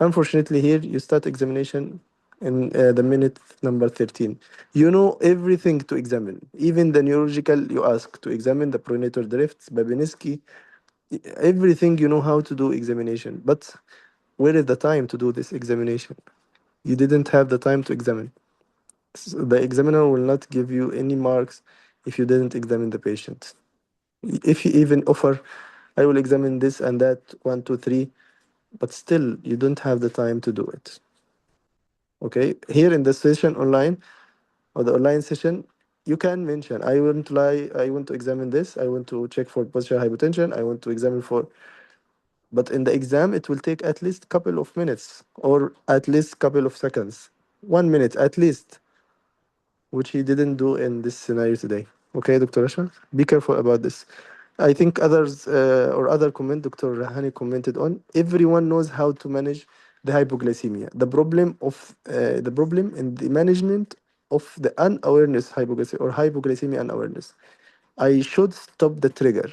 A: Unfortunately, here you start examination in the minute number 13. You know everything to examine, even the neurological you ask to examine the pronator drifts, Babinski, everything you know how to do examination. But where is the time to do this examination? You didn't have the time to examine. So the examiner will not give you any marks if you didn't examine the patient. If you even offer, I will examine this and that, one, two, three, but still you don't have the time to do it. Okay, here in the session online or the online session, you can mention, I want to lie, I want to examine this, I want to check for posture hypotension, I want to examine for, but in the exam, it will take at least couple of minutes or at least couple of seconds, 1 minute at least, which he didn't do in this scenario today. Okay, Dr. Rashad, be careful about this. I think others or other comment Dr. Rahani commented on. Everyone knows how to manage the hypoglycemia. The problem in the management of the unawareness hypoglycemia or hypoglycemia unawareness. I should stop the trigger.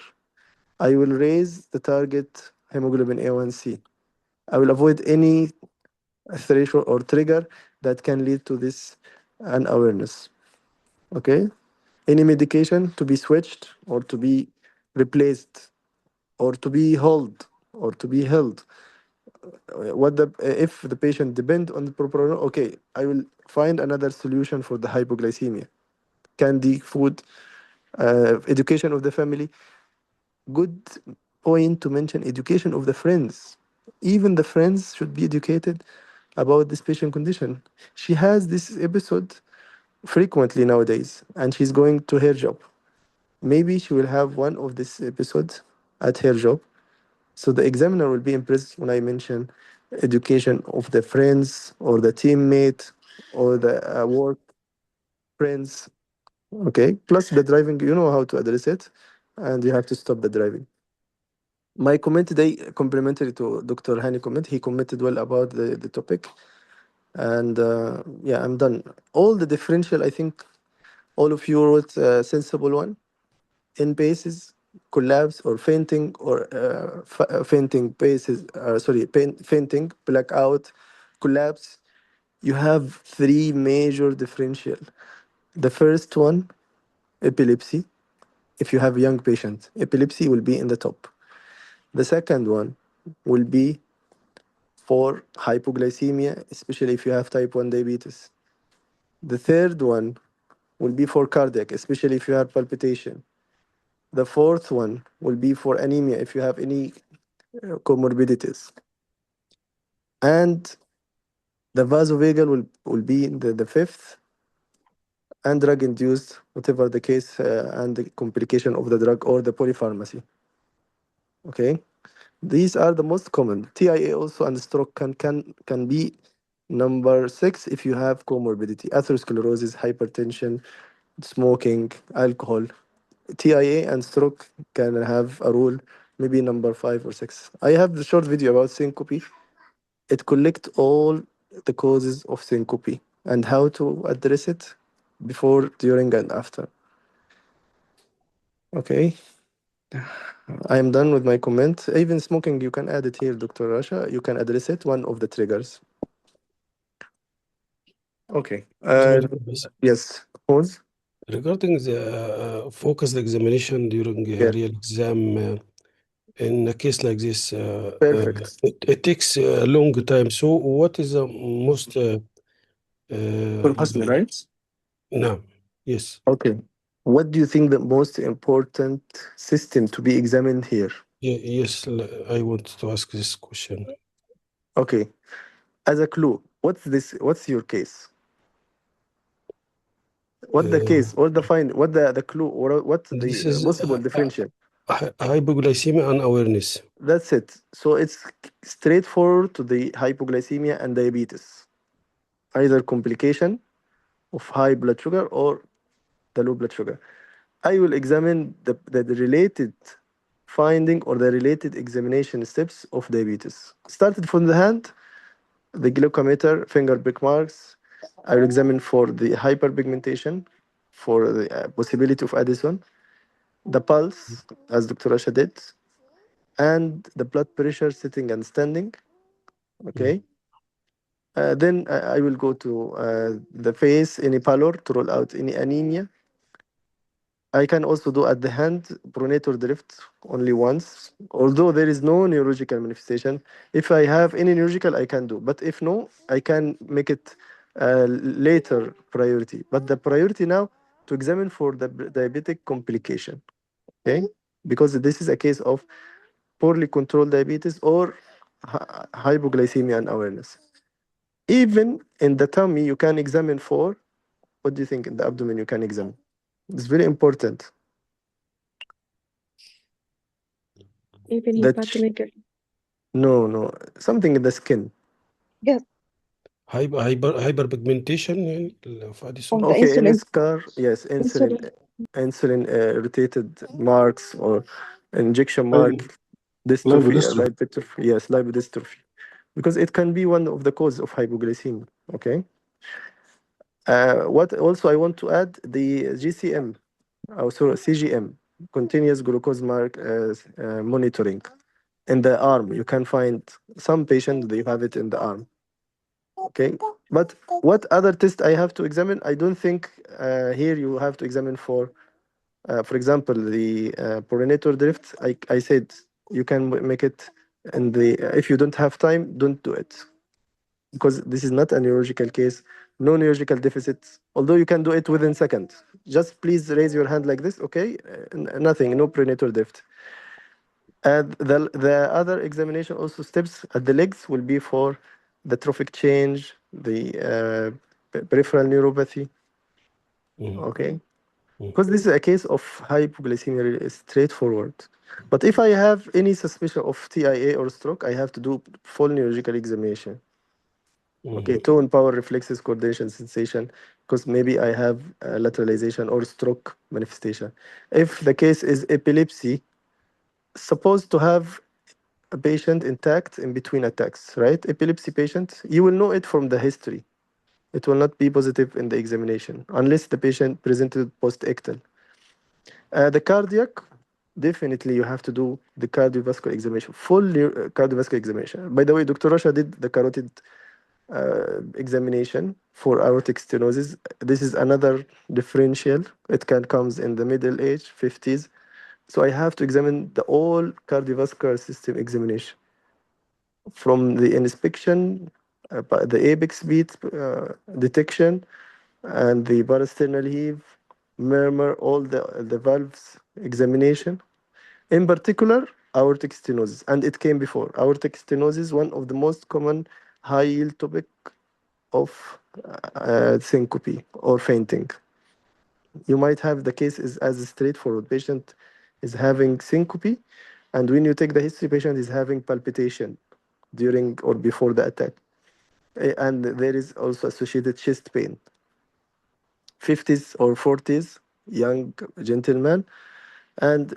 A: I will raise the target hemoglobin A1C. I will avoid any threshold or trigger that can lead to this unawareness. Okay, any medication to be switched or to be replaced or to be held or to be held. What the if the patient depend on the propranolol, okay, I will find another solution for the hypoglycemia. Candy, food, education of the family. Good point to mention education of the friends. Even the friends should be educated about this patient condition. She has this episode frequently nowadays, and she's going to her job. Maybe she will have one of this episode at her job. So the examiner will be impressed when I mention education of the friends or the teammate or the work friends. Okay. Plus the driving, you know how to address it, and you have to stop the driving. My comment today, complementary to Dr. Hani comment, he commented well about the topic. And yeah, I'm done. All the differential, I think all of you wrote a sensible one. In paces, collapse or fainting or fainting paces, sorry, fainting, blackout, collapse. You have three major differential. The first one, epilepsy. If you have a young patient, epilepsy will be in the top. The second one will be for hypoglycemia, especially if you have type 1 diabetes. The third one will be for cardiac, especially if you have palpitation. The fourth one will be for anemia if you have any comorbidities. And the vasovagal will be the fifth, and drug induced, whatever the case, and the complication of the drug or the polypharmacy. Okay, these are the most common. TIA also and stroke can be number 6 if you have comorbidity, atherosclerosis, hypertension, smoking, alcohol. TIA and stroke can have a role, maybe number 5 or 6. I have the short video about syncope. It collects all the causes of syncope and how to address it before, during, and after. Okay, I am done with my comment. Even smoking, you can add it here, Dr. Rasha. You can address it, one of the triggers. Okay.
E: Sorry, Bas.
A: Yes, pause.
E: Regarding the focused examination during a
A: Yeah,
E: real exam, in a case like this,
A: perfect.
E: it takes a long time. So, what is the most
A: For Husni, right?
E: no, yes,
A: Okay. What do you think the most important system to be examined here?
E: yes, I want to ask this question.
A: Okay. As a clue, what's this? What's your case? What the
E: Uh,
A: case? What the find? What the clue? Or what's
E: this
A: the
E: is
A: possible differential?
E: hypoglycemia and awareness.
A: That's it. So it's straightforward to the hypoglycemia and diabetes, either complication of high blood sugar or the low blood sugar. I will examine the related finding or the related examination steps of diabetes. Started from the hand, the glucometer, finger prick marks. I will examine for the hyperpigmentation, for the possibility of Addison, the pulse, as Dr. Rasha did, and the blood pressure sitting and standing. Okay. Then I will go to the face, any pallor to rule out any anemia. I can also do at the hand pronator drift only once, although there is no neurological manifestation. If I have any neurological, I can do, but if no, I can make it later priority. But the priority now to examine for the diabetic complication, okay? Because this is a case of poorly controlled diabetes or hypoglycemia unawareness. Even in the tummy, you can examine for, what do you think in the abdomen you can examine? It's very important.
B: Even
A: That
B: hepatomegaly.
A: no, something in the skin.
B: Yes,
E: hyperpigmentation يعني في أديسون.
B: on the
A: Okay, any
B: insulin.
A: scar, yes,
B: Insulin.
A: insulin irritated marks or injection mark,
C: Lip-
A: dystrophy,
C: Lipodystrophy.
A: lipodystrophy, yes, lipodystrophy, because it can be one of the cause of hypoglycemia. Okay. What also I want to add the GCM, also CGM, continuous glucose mark monitoring in the arm. You can find some patient they have it in the arm. Okay, but what other test I have to examine? I don't think here you have to examine for example, the pollinator drift. I said you can make it in the if you don't have time, don't do it because this is not a neurological case, no neurological deficits. Although you can do it within seconds. Just please raise your hand like this, okay? Nothing, no prenatal drift. And the other examination also steps at the legs will be for the trophic change, the peripheral neuropathy. Okay, because this is a case of hypoglycemia, really straightforward. But if I have any suspicion of TIA or stroke, I have to do full neurological examination. Okay, tone, power, reflexes, coordination, sensation, because maybe I have lateralization or stroke manifestation. If the case is epilepsy, supposed to have a patient intact in between attacks, right? Epilepsy patient, you will know it from the history. It will not be positive in the examination unless the patient presented post-ictal. The cardiac, definitely you have to do the cardiovascular examination, full cardiovascular examination. By the way, Dr. Rasha did the carotid examination for aortic stenosis. This is another differential. It can comes in the middle age, 50s. So I have to examine the all cardiovascular system examination from the inspection, the apex beat detection, and the parasternal heave, murmur, all the valves examination. In particular, aortic stenosis, and it came before. Aortic stenosis, one of the most common high yield topic of syncope or fainting. You might have the case is as a straightforward patient is having syncope, and when you take the history, patient is having palpitation during or before the attack. And there is also associated chest pain. 50s or 40s, young gentleman. And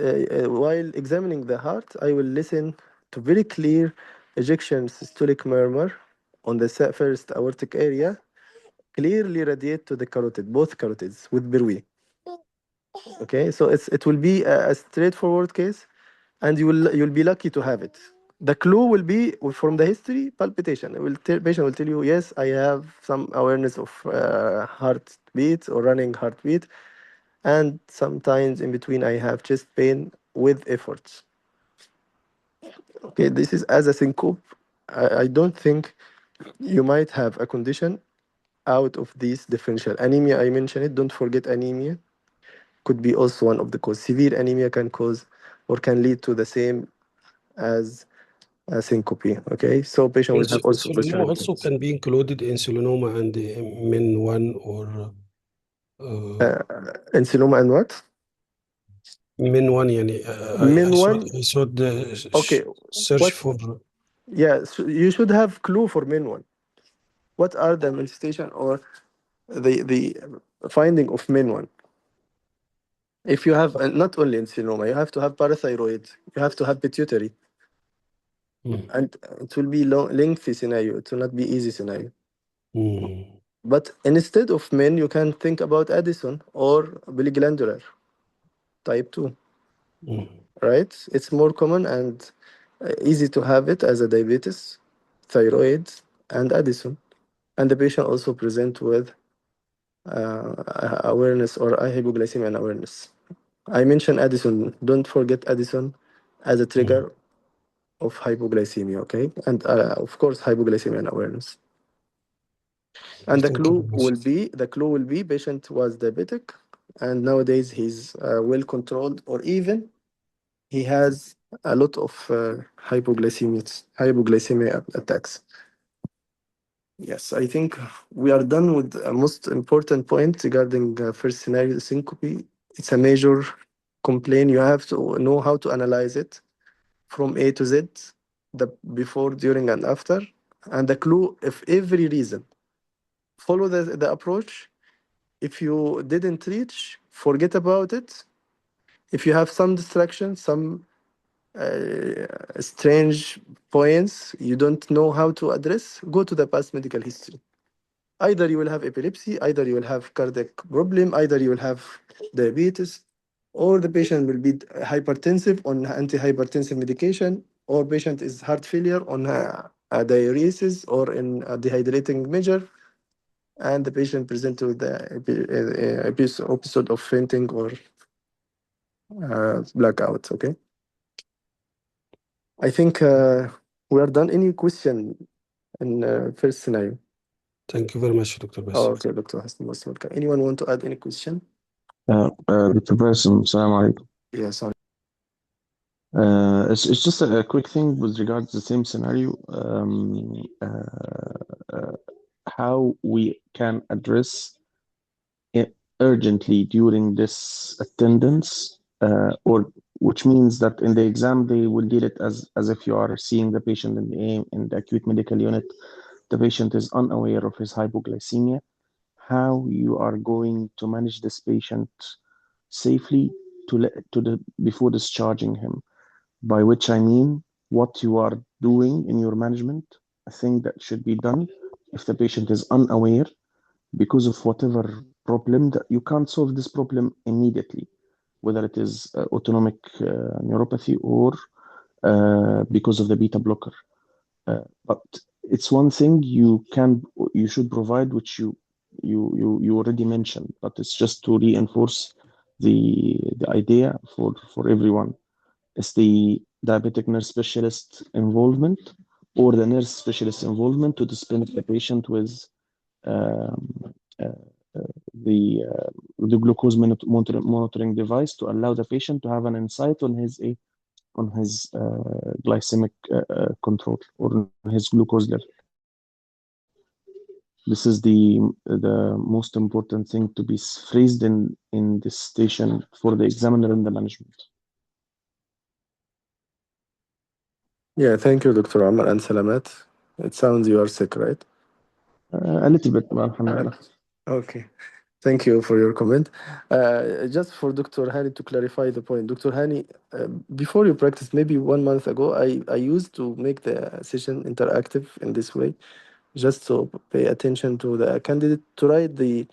A: while examining the heart, I will listen to very clear ejection systolic murmur on the first aortic area, clearly radiate to the carotid, both carotids with Berwi. Okay, so it will be a straightforward case, and you'll be lucky to have it. The clue will be from the history palpitation. Patient will tell you, yes, I have some awareness of heartbeat or running heartbeat, and sometimes in between I have chest pain with efforts. Okay, this is as a syncope. I don't think you might have a condition out of these differential anemia. I mentioned it. Don't forget anemia could be also one of the cause. Severe anemia can cause or can lead to the same as syncope. Okay, so patient will have also
E: Insulinoma also can be included in insulinoma and min 1 or
A: insulinoma and what?
E: min 1 يعني
A: Min one.
E: I should
A: Okay,
E: search
A: what?
E: for
A: Yeah, so you should have clue for min one. What are the manifestation or the finding of min one? If you have not only insulinoma, you have to have parathyroid, you have to have pituitary, and it will be lengthy scenario. It will not be easy scenario. But instead of men, you can think about Addison or bilglandular type 2. right? It's more common and easy to have it as a diabetes, thyroid, and Addison. And the patient also present with awareness or hypoglycemia and awareness. I mentioned Addison. Don't forget Addison as a trigger of hypoglycemia, okay? And of course, hypoglycemia and awareness. And
E: Thank you very much.
A: the clue will be patient was diabetic, and nowadays he's well controlled, or even he has a lot of hypoglycemia attacks. Yes, I think we are done with the most important point regarding first scenario syncope. It's a major complaint. You have to know how to analyze it from A to Z, the before, during, and after. And the clue, if every reason, follow the approach. If you didn't reach, forget about it. If you have some distraction, some strange points you don't know how to address, go to the past medical history. Either you will have epilepsy, either you will have cardiac problem, either you will have diabetes, or the patient will be hypertensive on antihypertensive medication, or patient is heart failure on a diuresis or in a dehydrating measure, and the patient present with the episode of fainting or blackout. Okay, I think we are done. Any question in first scenario?
E: Thank you very much, Dr. Bas.
A: Oh, okay, Dr. Hassan, most welcome. Anyone want to add any question?
F: Dr. Basim, salam alaikum.
A: Yes.
F: It's just a quick thing with regards to the same scenario. How we can address it urgently during this attendance, or which means that in the exam they will deal it as if you are seeing the patient in the acute medical unit. The patient is unaware of his hypoglycemia. How you are going to manage this patient safely before discharging him, by which I mean what you are doing in your management, a thing that should be done if the patient is unaware because of whatever problem, that you can't solve this problem immediately, whether it is autonomic neuropathy or because of the beta blocker. But it's one thing you should provide, which you already mentioned, but it's just to reinforce the idea for everyone. It's the diabetic nurse specialist involvement or the nurse specialist involvement to dispense the patient with um, uh, the glucose monitoring device to allow the patient to have an insight on his glycemic control or on his glucose level. This is the most important thing to be phrased in this station for the examiner and the management.
A: Yeah, thank you, Dr. Amar and Salamat. It sounds you are sick, right?
F: A little bit, alhamdulillah.
A: Okay. Thank you for your comment. Just for Dr. Hani to clarify the point, Dr. Hani, before you practiced, maybe 1 month ago, I used to make the session interactive in this way, just to pay attention to the candidate to write the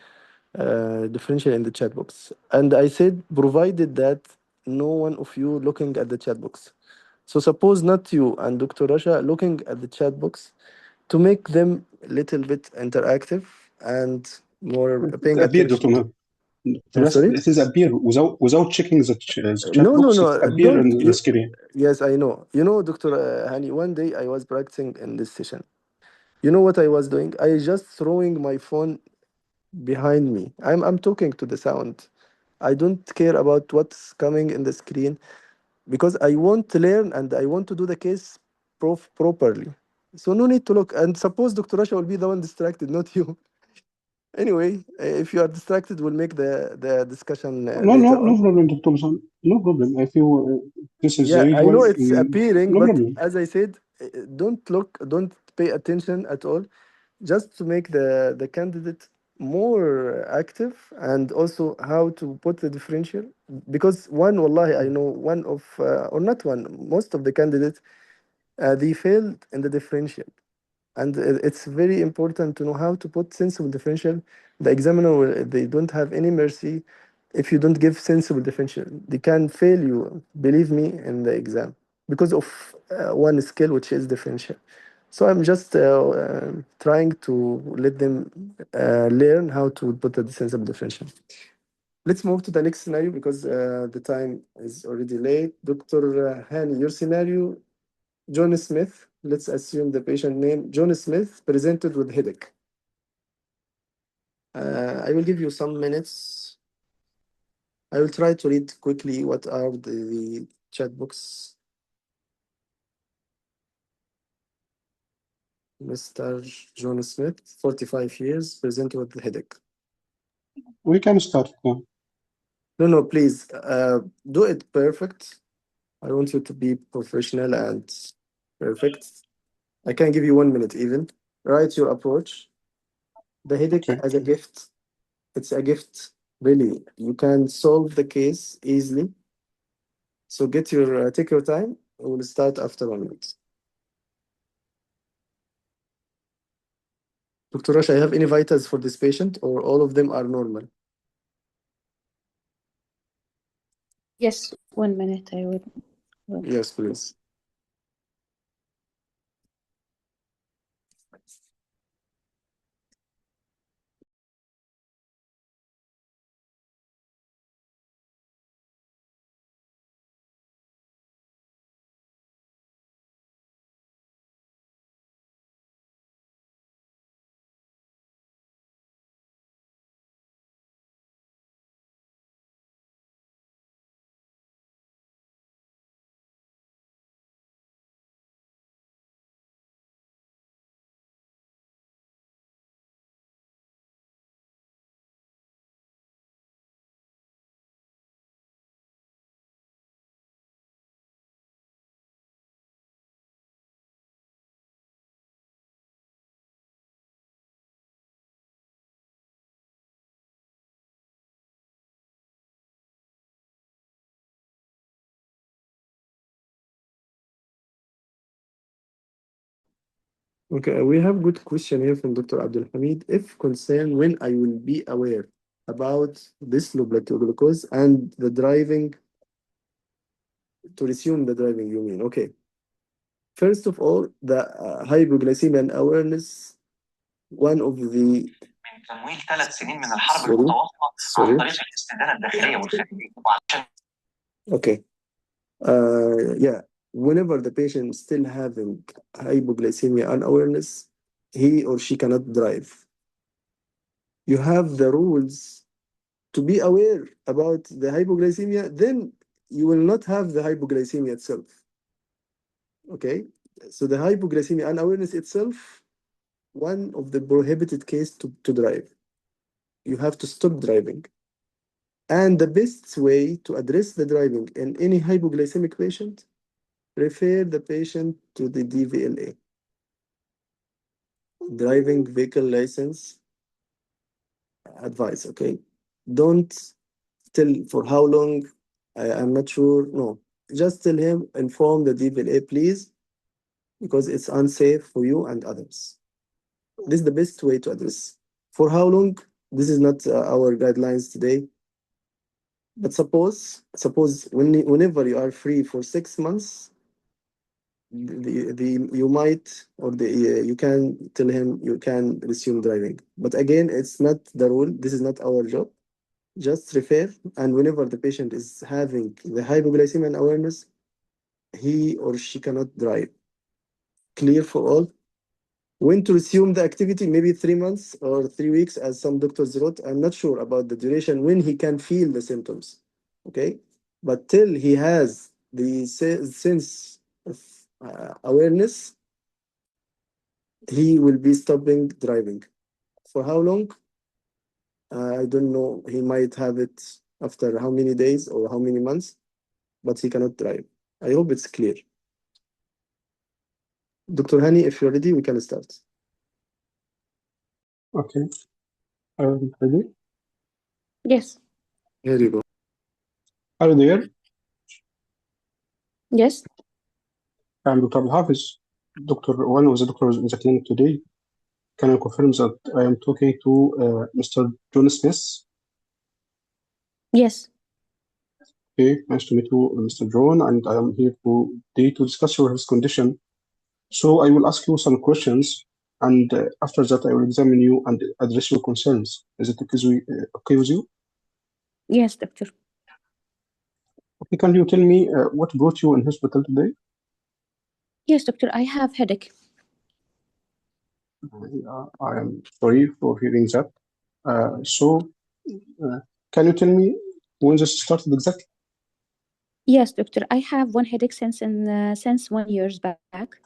A: differential in the chat box. And I said, provided that no one of you looking at the chat box. So suppose not you and Dr. Rasha looking at the chat box, to make them a little bit interactive and more paying
C: Appear, Dr.
A: attention.
C: Rest,
A: Sorry?
C: it is appear without checking the chat
A: No,
C: box. It
A: no,
C: appear
A: don't.
C: in the screen.
A: Yes, I know. Dr. Hani, one day I was practicing in this session. You know what I was doing? I just throwing my phone behind me. I'm talking to the sound. I don't care about what's coming in the screen because I want to learn and I want to do the case properly. So no need to look. And suppose Dr. Rasha will be the one distracted, not you. Anyway, if you are distracted, we'll make the discussion later
C: No
A: on.
C: problem, Dr. Basim. No problem. I feel this is
A: Yeah,
C: the
A: I
C: usual.
A: know it's appearing,
C: No
A: but
C: problem.
A: as I said, don't look, don't pay attention at all, just to make the candidate more active and also how to put the differential. Because wallahi, I know one of, or not one, most of the candidates, they failed in the differential. And it's very important to know how to put sensible differential. The examiner, they don't have any mercy. if you don't give sensible definition, they can fail you, believe me, in the exam because of one skill, which is differential. So I'm just trying to let them learn how to put a sensible definition. Let's move to the next scenario because the time is already late. Dr. Hani, your scenario, John Smith. Let's assume the patient name, John Smith, presented with headache. I will give you some minutes. I will try to read quickly what are the chat box. Mr. John Smith, 45 years, presented with headache.
C: We can start now.
A: No, please do it perfect. I want you to be professional and perfect. I can give you 1 minute even. Write your approach. The headache
C: Okay.
A: as a gift. It's a gift, really. You can solve the case easily. So get your take your time. We'll start after 1 minute. Dr. Rush, I have any vitals for this patient, or all of them are normal?
B: Yes, 1 minute. I will.
A: Yes, please. Okay, we have good question here from Dr. Abdul Hamid. If concern when I will be aware about this low blood glucose and the driving, to resume the driving, you mean? Okay. First of all, the hypoglycemia and awareness, one of the
G: تمويل 3 سنين من الحرب المتواصلة عن طريق الاستدانة الداخلية والخارجية.
A: Okay. Yeah, whenever the patient still having hypoglycemia unawareness, he or she cannot drive. You have the rules to be aware about the hypoglycemia, then you will not have the hypoglycemia itself. Okay, so the hypoglycemia unawareness itself, one of the prohibited case to drive. You have to stop driving. And the best way to address the driving in any hypoglycemic patient, refer the patient to the DVLA, driving vehicle license advice. Okay, don't tell for how long, I'm not sure. No, just tell him, inform the DVLA, please, because it's unsafe for you and others. This is the best way to address. For how long? This is not our guidelines today. But suppose whenever you are free for 6 months, you might, or you can tell him you can resume driving. But again, it's not the rule. This is not our job. Just refer, and whenever the patient is having the hypoglycemia awareness, he or she cannot drive. Clear for all? When to resume the activity, maybe 3 months or 3 weeks, as some doctors wrote. I'm not sure about the duration when he can feel the symptoms. Okay, but till he has the sense of awareness, he will be stopping driving. For how long? I don't know. He might have it after how many days or how many months, but he cannot drive. I hope it's clear. Dr. Hani, if you're ready, we can start.
C: Okay. Ready?
B: Yes.
A: Here you go.
C: Are you there?
B: Yes.
C: I'm Dr. Hafiz, one of the doctors in the clinic today. Can I confirm that I am talking to Mr. John Smith?
B: Yes.
C: Okay, nice to meet you, Mr. John, and I am here today to discuss your health condition. So I will ask you some questions, and after that I will examine you and address your concerns. Is it okay with you?
B: Yes, doctor.
C: Okay, can you tell me what brought you in hospital today?
B: Yes, doctor, I have headache.
C: I am sorry for hearing that. So, can you tell me when this started exactly?
B: Yes, doctor, I have one headache since 1 year back.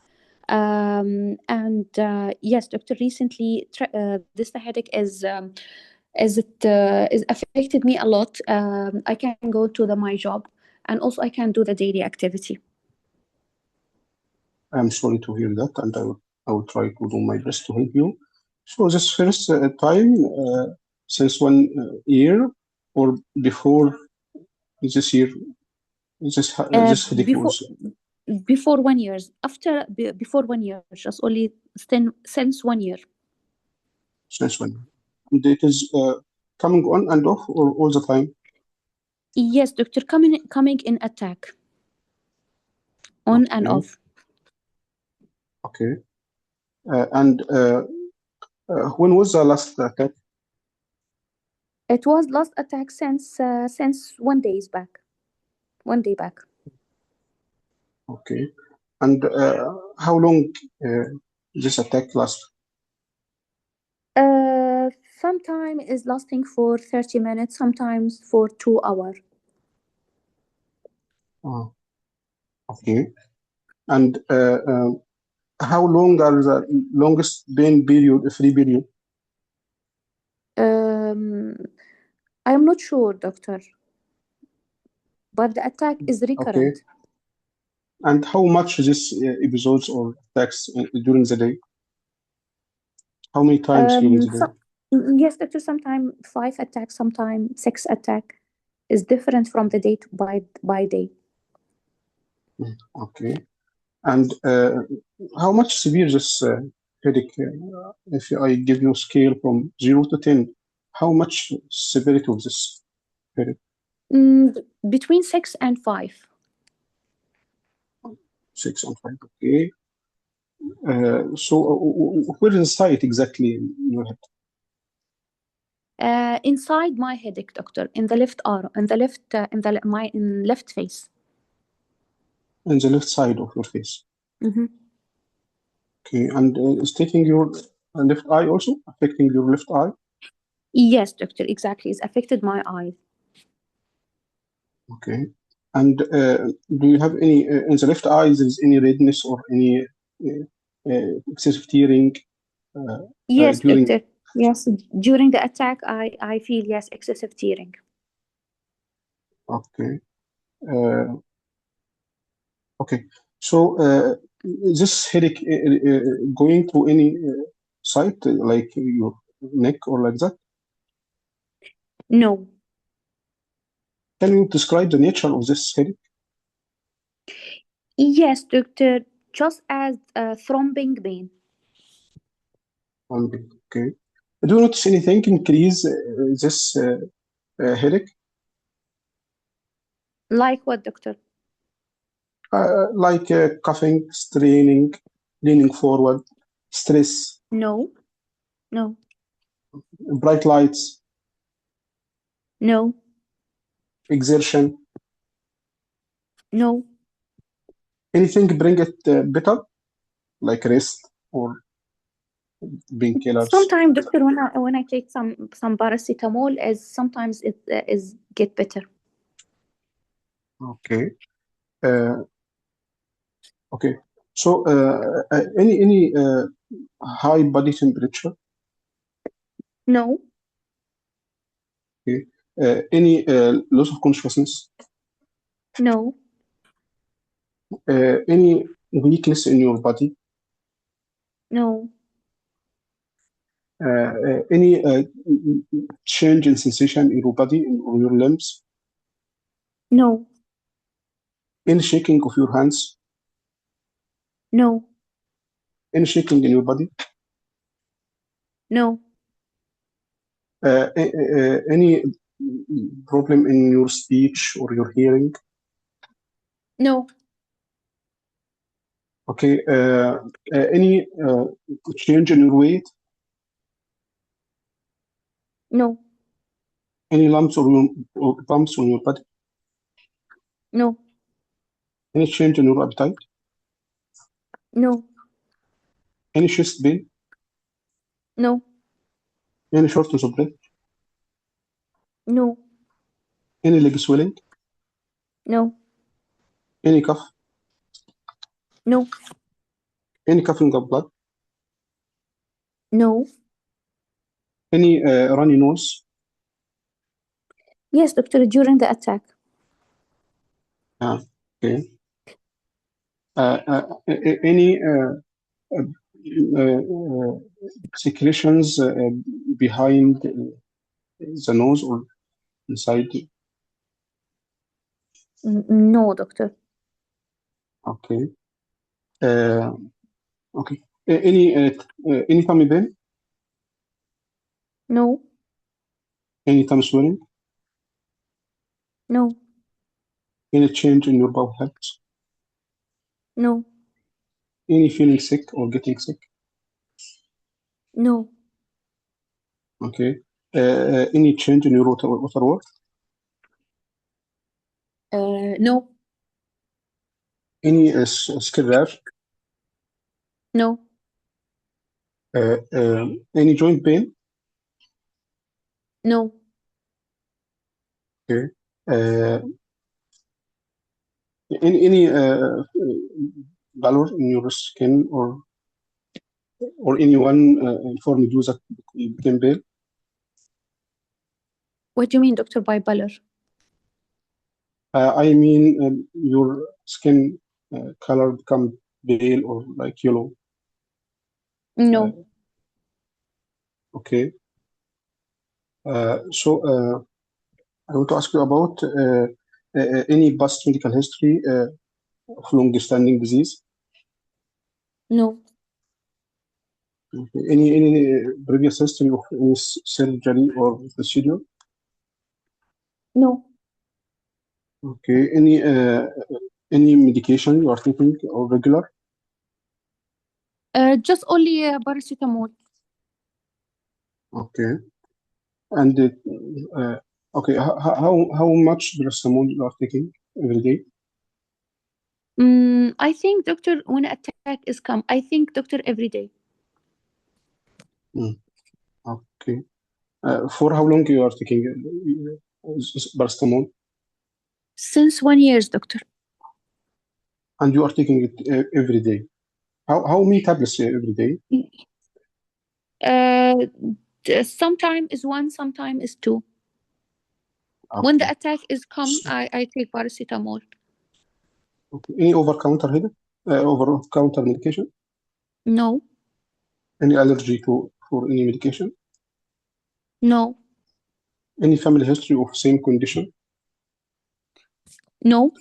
B: And yes, doctor, recently this headache is affected me a lot. I can go to my job, and also I can do the daily activity.
C: I'm sorry to hear that, and I will try to do my best to help you. So, this first time since 1 year or before this year, this headache
B: Before
C: was
B: 1 year, before 1 year, just only since 1 year.
C: since when? And it is coming on and off or all the time?
B: Yes, doctor, coming in attack, on and
C: Okay.
B: off.
C: Okay. And when was the last attack?
B: It was last attack since 1 day back. 1 day back.
C: Okay. And how long this attack last?
B: Sometime is lasting for 30 minutes, sometimes for 2 hours.
C: Oh, okay. And how long are the longest pain period, free period?
B: I'm not sure, doctor, but the attack is
C: Okay.
B: recurrent.
C: And how much this episodes or attacks during the day? How many times during the day?
B: Yes, doctor, sometimes 5 attacks, sometimes 6 attack. Is different from the date by day.
C: Okay. And how much severe this headache? If I give you a scale from 0 to 10, how much severity of this headache?
B: Between 6 and 5.
C: 6 and 5. Okay. So where is the site exactly in your head?
B: Inside my headache, doctor, in the left arm, in the left, in left face.
C: In the left side of your face.
B: Mm-hmm.
C: Okay. And is taking your left eye also affecting your left eye?
B: Yes, doctor, exactly. It's affected my eye.
C: Okay. And do you have any in the left eye? There is any redness or any excessive tearing?
B: Yes,
C: During
B: doctor. Yes, during the attack, I feel, yes, excessive tearing.
C: Okay. Okay. So this headache going to any site like your neck or like that?
B: No.
C: Can you describe the nature of this headache?
B: Yes, doctor. Just as throbbing pain.
C: Okay. Do you notice anything increase this headache?
B: Like what, doctor?
C: Like coughing, straining, leaning forward, stress,
B: No. No.
C: bright lights,
B: No.
C: exertion.
B: No.
C: Anything bring it better, like rest or painkillers?
B: Sometimes, doctor, when I take some paracetamol, sometimes it is get better.
C: Okay. Okay. So any high body temperature?
B: No.
C: Okay. Any loss of consciousness?
B: No.
C: Any weakness in your body?
B: No.
C: Any change in sensation in your body or your limbs?
B: No.
C: Any shaking of your hands?
B: No.
C: Any shaking in your body?
B: No.
C: Any problem in your speech or your hearing?
B: No.
C: Okay. Any change in your weight?
B: No.
C: Any lumps or bumps on your body?
B: No.
C: Any change in your appetite?
B: No.
C: Any chest pain?
B: No.
C: Any shortness of breath?
B: No.
C: Any leg swelling?
B: No.
C: Any cough?
B: No.
C: Any coughing of blood?
B: No.
C: Any runny nose?
B: Yes, doctor, during the attack.
C: Okay. Any secretions behind the nose or inside?
B: No, doctor.
C: Okay. Okay. Any tummy pain?
B: No.
C: Any tummy swelling?
B: No.
C: Any change in your bowel habits?
B: No.
C: Any feeling sick or getting sick?
B: No.
C: Okay. Any change in your water work?
B: No.
C: Any skin rash?
B: No.
C: Any joint pain?
B: No.
C: Okay. Any valor in your skin or anyone informed you that you became pale?
B: What do you mean, doctor, by pallor?
C: I mean your skin color become pale or like yellow.
B: No.
C: Okay. So I want to ask you about any past medical history of long-standing disease.
B: No.
C: Okay. Any previous history of any surgery or procedure?
B: No.
C: Okay. Any medication you are taking or regular?
B: Just only paracetamol.
C: Okay. And okay, how much paracetamol you are taking every day?
B: I think, doctor, when attack is come, I think, doctor, every day.
C: Okay. For how long you are taking paracetamol?
B: Since 1 year, doctor.
C: And you are taking it every day. How many tablets every day?
B: Sometime is 1, sometime is 2.
C: Okay.
B: When the attack is come, I take paracetamol.
C: Okay. Any over-counter over-counter medication?
B: No.
C: Any allergy for any medication?
B: No.
C: Any family history of same condition?
B: No.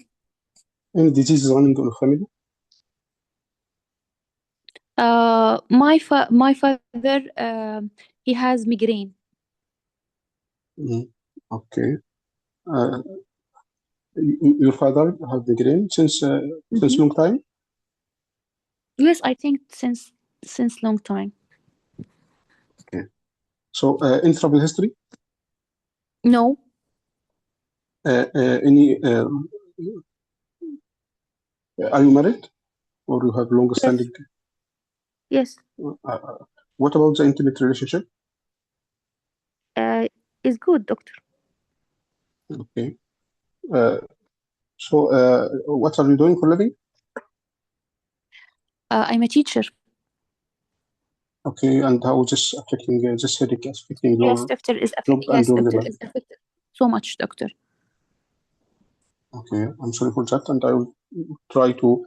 C: Any diseases running in the family?
B: My father, he has migraine.
C: Okay. Your father has migraine since long time?
B: Yes, I think since long time.
C: Okay. So any travel history?
B: No.
C: Any are you married or you have long standing?
B: Yes.
C: What about the intimate relationship?
B: It's good, doctor.
C: Okay. So what are you doing for a living?
B: I'm a teacher.
C: Okay, and how is this affecting this headache affecting
B: Yes,
C: your
B: doctor, is
C: job
B: affected.
C: and
B: Yes,
C: your
B: doctor,
C: liver?
B: is affected so much, doctor.
C: Okay, I'm sorry for that, and I will try to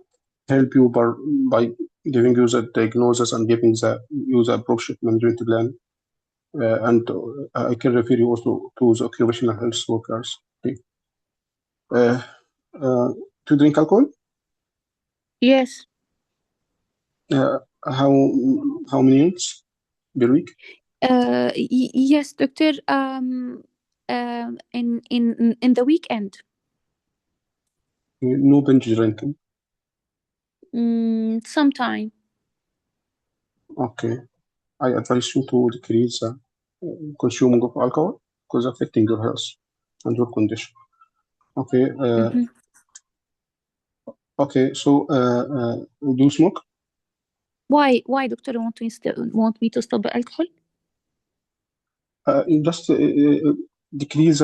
C: help you by giving you the diagnosis and giving you the appropriate management plan. And I can refer you also to the occupational health workers. Okay. To drink alcohol?
B: Yes.
C: How many units per week?
B: Yes, doctor. in the weekend.
C: No binge drinking.
B: Sometime.
C: Okay. I advise you to decrease consuming of alcohol because affecting your health and your condition. Okay. Okay. So, do you smoke?
B: Why, doctor, want me to stop the alcohol?
C: Just decrease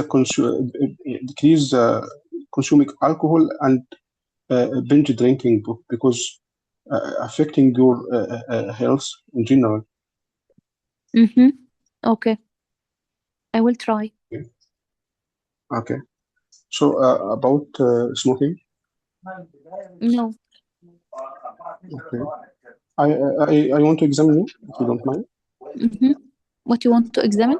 C: consuming alcohol and binge drinking because affecting your health in general.
B: Okay. I will try.
C: Okay. So about smoking.
B: No.
C: Okay. I want to examine you if you don't mind.
B: What you want to examine?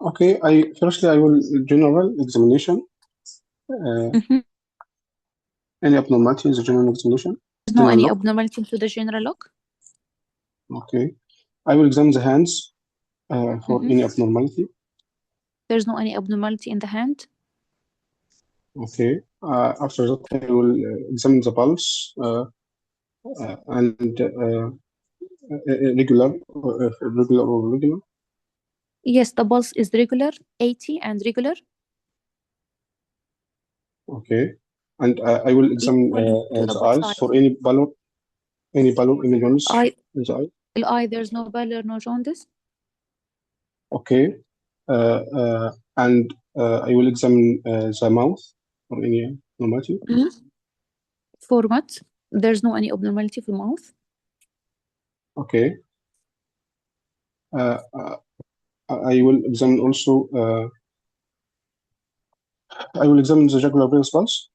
C: Okay. Firstly I will general examination. Any abnormality in the general examination?
B: There's no any abnormality to the general lock.
C: Okay. I will examine the hands for any abnormality.
B: There's no any abnormality in the hand.
C: Okay. After that, I will examine the pulse and regular or regular.
B: Yes, the pulse is regular, 80 and regular.
C: Okay. And I will examine the eyes for any pallor images in the eye.
B: The eye, there's no pallor, no jaundice.
C: Okay. And I will examine the mouth for any abnormality.
B: For what? There's no any abnormality for mouth.
C: Okay. I will examine also. I will examine the jugular venous pulse.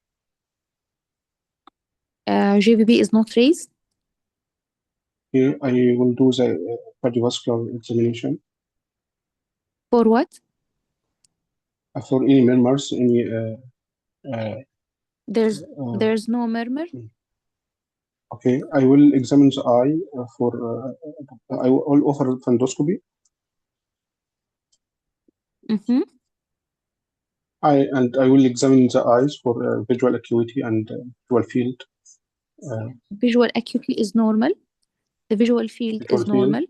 B: JVP is not raised.
C: Okay, I will do the cardiovascular examination.
B: For what?
C: For any murmurs, any.
B: There's no murmur.
C: Okay, I will examine the eye for. I will offer fundoscopy. I will examine the eyes for visual acuity and visual field.
B: Visual acuity is normal. The visual field is normal.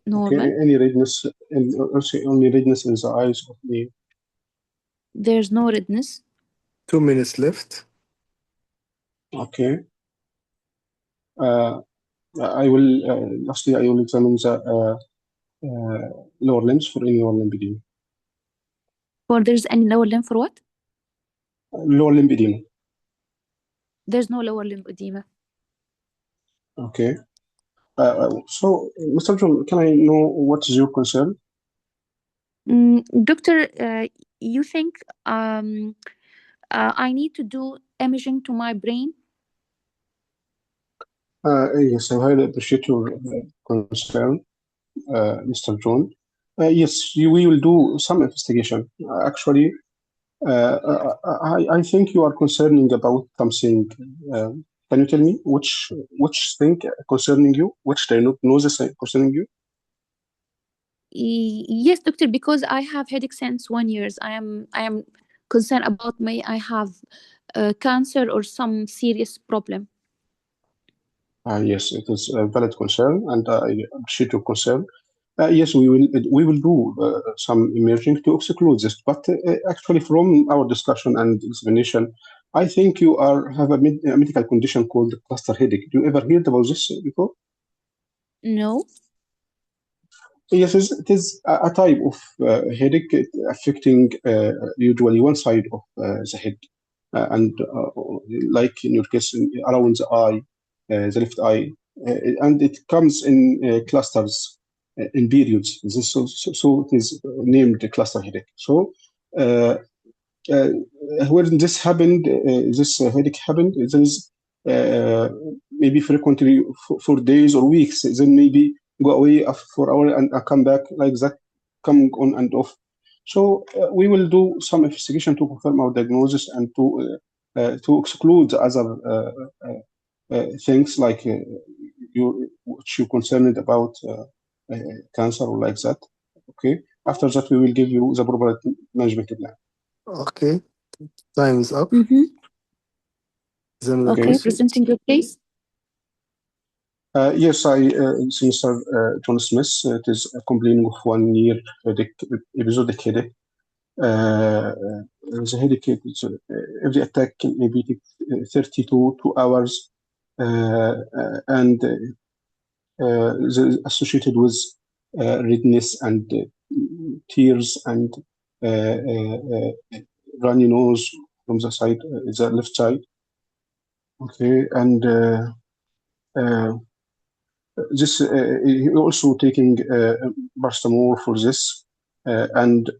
B: Normal.
C: Okay, any redness, and also only redness in the eyes of the.
B: There's no redness.
A: 2 minutes left.
C: Okay. I will lastly I will examine the lower limbs for any lower limb edema.
B: For there's any lower limb for what?
C: Lower limb edema.
B: There's no lower limb edema.
C: Okay. So, Mr. John, can I know what is your concern?
B: Doctor, you think I need to do imaging to my brain?
C: Yes, I highly appreciate your concern, Mr. John. Yes, we will do some investigation. Actually, I think you are concerning about something. Can you tell me which thing concerning you? Which diagnosis concerning you?
B: Yes, doctor, because I have headache since 1 year. I am concerned about I have cancer or some serious problem.
C: Yes, it is a valid concern, and I appreciate your concern. Yes, we will do some imaging to exclude this. But actually, from our discussion and examination, I think you have a medical condition called cluster headache. Do you ever heard about this before?
B: No.
C: Yes, it is a type of headache affecting usually one side of the head, and like in your case, around the eye, the left eye, and it comes in clusters in periods. So it is named cluster headache. So when this happened, this headache happened, there is maybe frequently for days or weeks, then maybe go away for hour and come back like that, coming on and off. So we will do some investigation to confirm our diagnosis and to exclude other things like which you're concerned about cancer or like that. Okay, After that, we will give you the proper management plan.
A: Okay, time is up.
B: Okay, presenting your case.
C: Yes, Mr. John Smith. It is complaining of 1 year episodic headache. The headache, every attack can maybe take 30 to 2 hours, and associated with redness and tears and runny nose from the side, the left side. Okay, and this he also taking paracetamol for this, and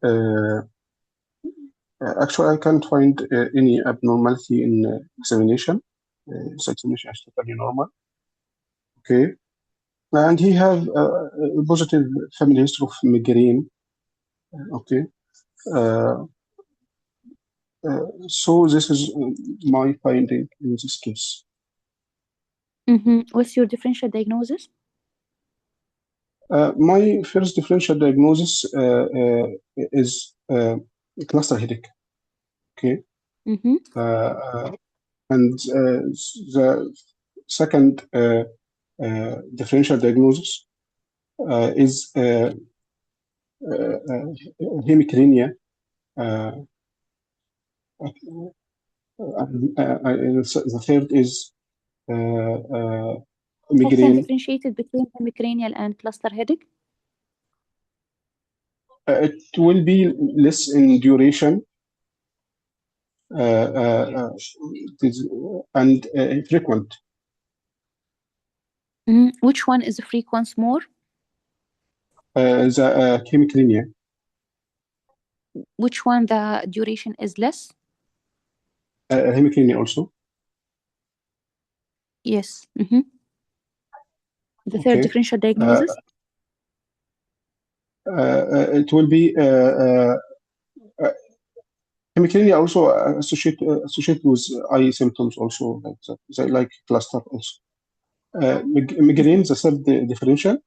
C: actually I can't find any abnormality in examination. The examination is totally normal. Okay, and he have a positive family history of migraine. Okay, so this is my finding in this case.
B: What's your differential diagnosis?
C: My first differential diagnosis is cluster headache. Okay. And the second differential diagnosis is hemicrania. The third is
B: I can
C: migraine.
B: differentiate it between hemicranial and cluster headache.
C: It will be less in duration and frequent.
B: Which one is frequent more?
C: The hemicrania.
B: Which one the duration is less?
C: Hemicrania also.
B: Yes. The third differential diagnosis?
C: It will be hemicrania also associated with eye symptoms also, like that, like cluster also. Migraine, the third differential.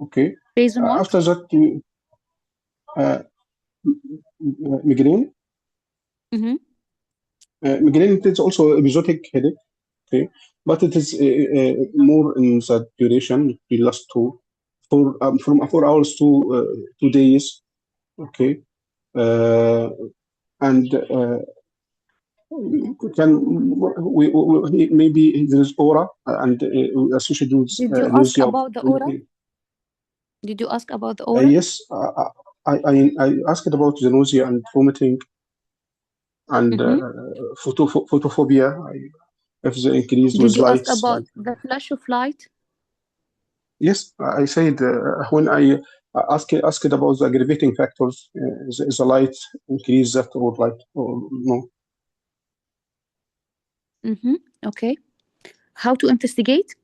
C: Okay. After that, migraine. Migraine is also episodic headache. Okay, but it is more in that duration. It lasts from 4 hours to 2 days. Okay, and maybe there is aura and associated with
B: Did you ask about the aura? Did you ask about the aura?
C: Yes, I asked about the nausea and vomiting and photophobia. If the increase was lights.
B: Did you ask about the flash of light?
C: Yes, I said when I asked about the aggravating factors, is the light increase that or light or no?
B: Okay. How to investigate?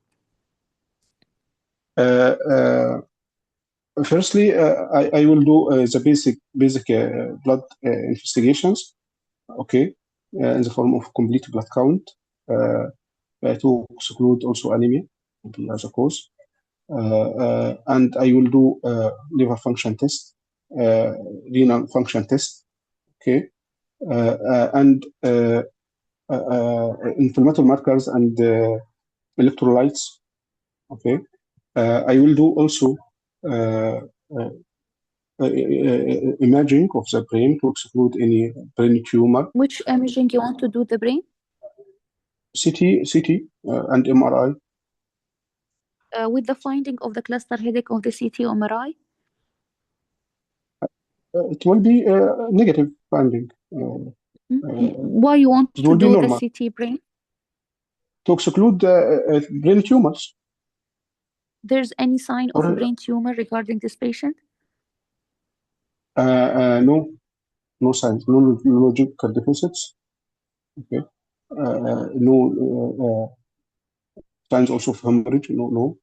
C: Firstly, I will do the basic blood investigations. Okay, in the form of complete blood count to exclude also anemia as a cause. And I will do liver function test, renal function test, okay, and inflammatory markers and electrolytes, okay. I will do also imaging of the brain to exclude any brain tumor.
B: Which imaging you want to do the brain?
C: CT and MRI.
B: With the finding of the cluster headache of the CT or MRI?
C: It will be negative finding.
B: Why you want to do the CT brain?
C: To exclude brain tumors.
B: There's any sign of a brain tumor regarding this patient?
C: No signs, no neurological deficits. Okay. No signs also of hemorrhage. No.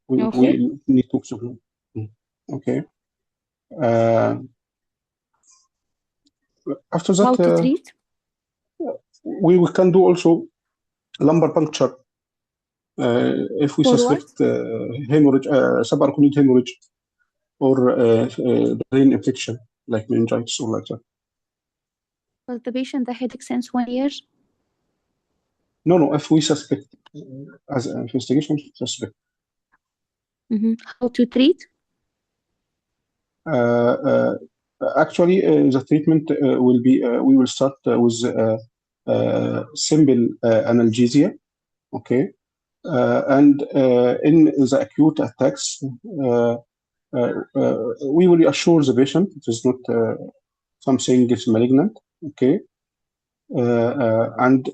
C: We need to exclude. Okay. After that,
B: how to treat?
C: We can do also lumbar puncture if we suspect hemorrhage, subarachnoid hemorrhage. or brain infection like meningitis or like that.
B: Was the patient the headache since 1 year?
C: No, if we suspect, as an investigation, suspect.
B: How to treat?
C: Actually, the treatment will be, we will start with simple analgesia, okay? And in the acute attacks, we will assure the patient it is not something is malignant, okay? And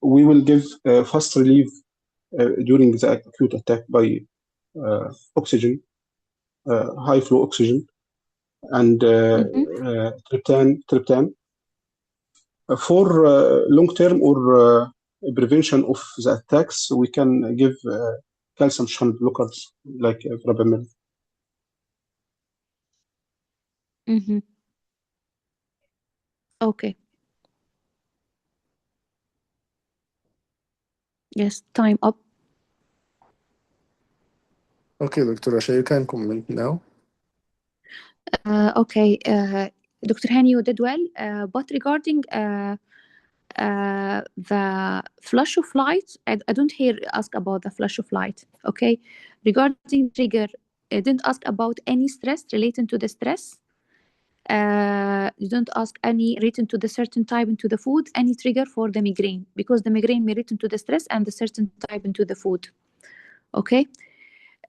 C: we will give fast relief during the acute attack by oxygen, high flow oxygen, and triptan. For long term or prevention of the attacks, we can give calcium channel blockers like verapamil.
B: Okay. Yes, time up.
A: Okay, Dr. Rasha, you can comment now.
B: Okay, Dr. Hani, you did well. But regarding the flush of light, I don't hear ask about the flush of light. Okay, regarding trigger, I didn't ask about any stress relating to the stress. You don't ask any relating to the certain type into the food, any trigger for the migraine, because the migraine may relate to the stress and the certain type into the food. Okay.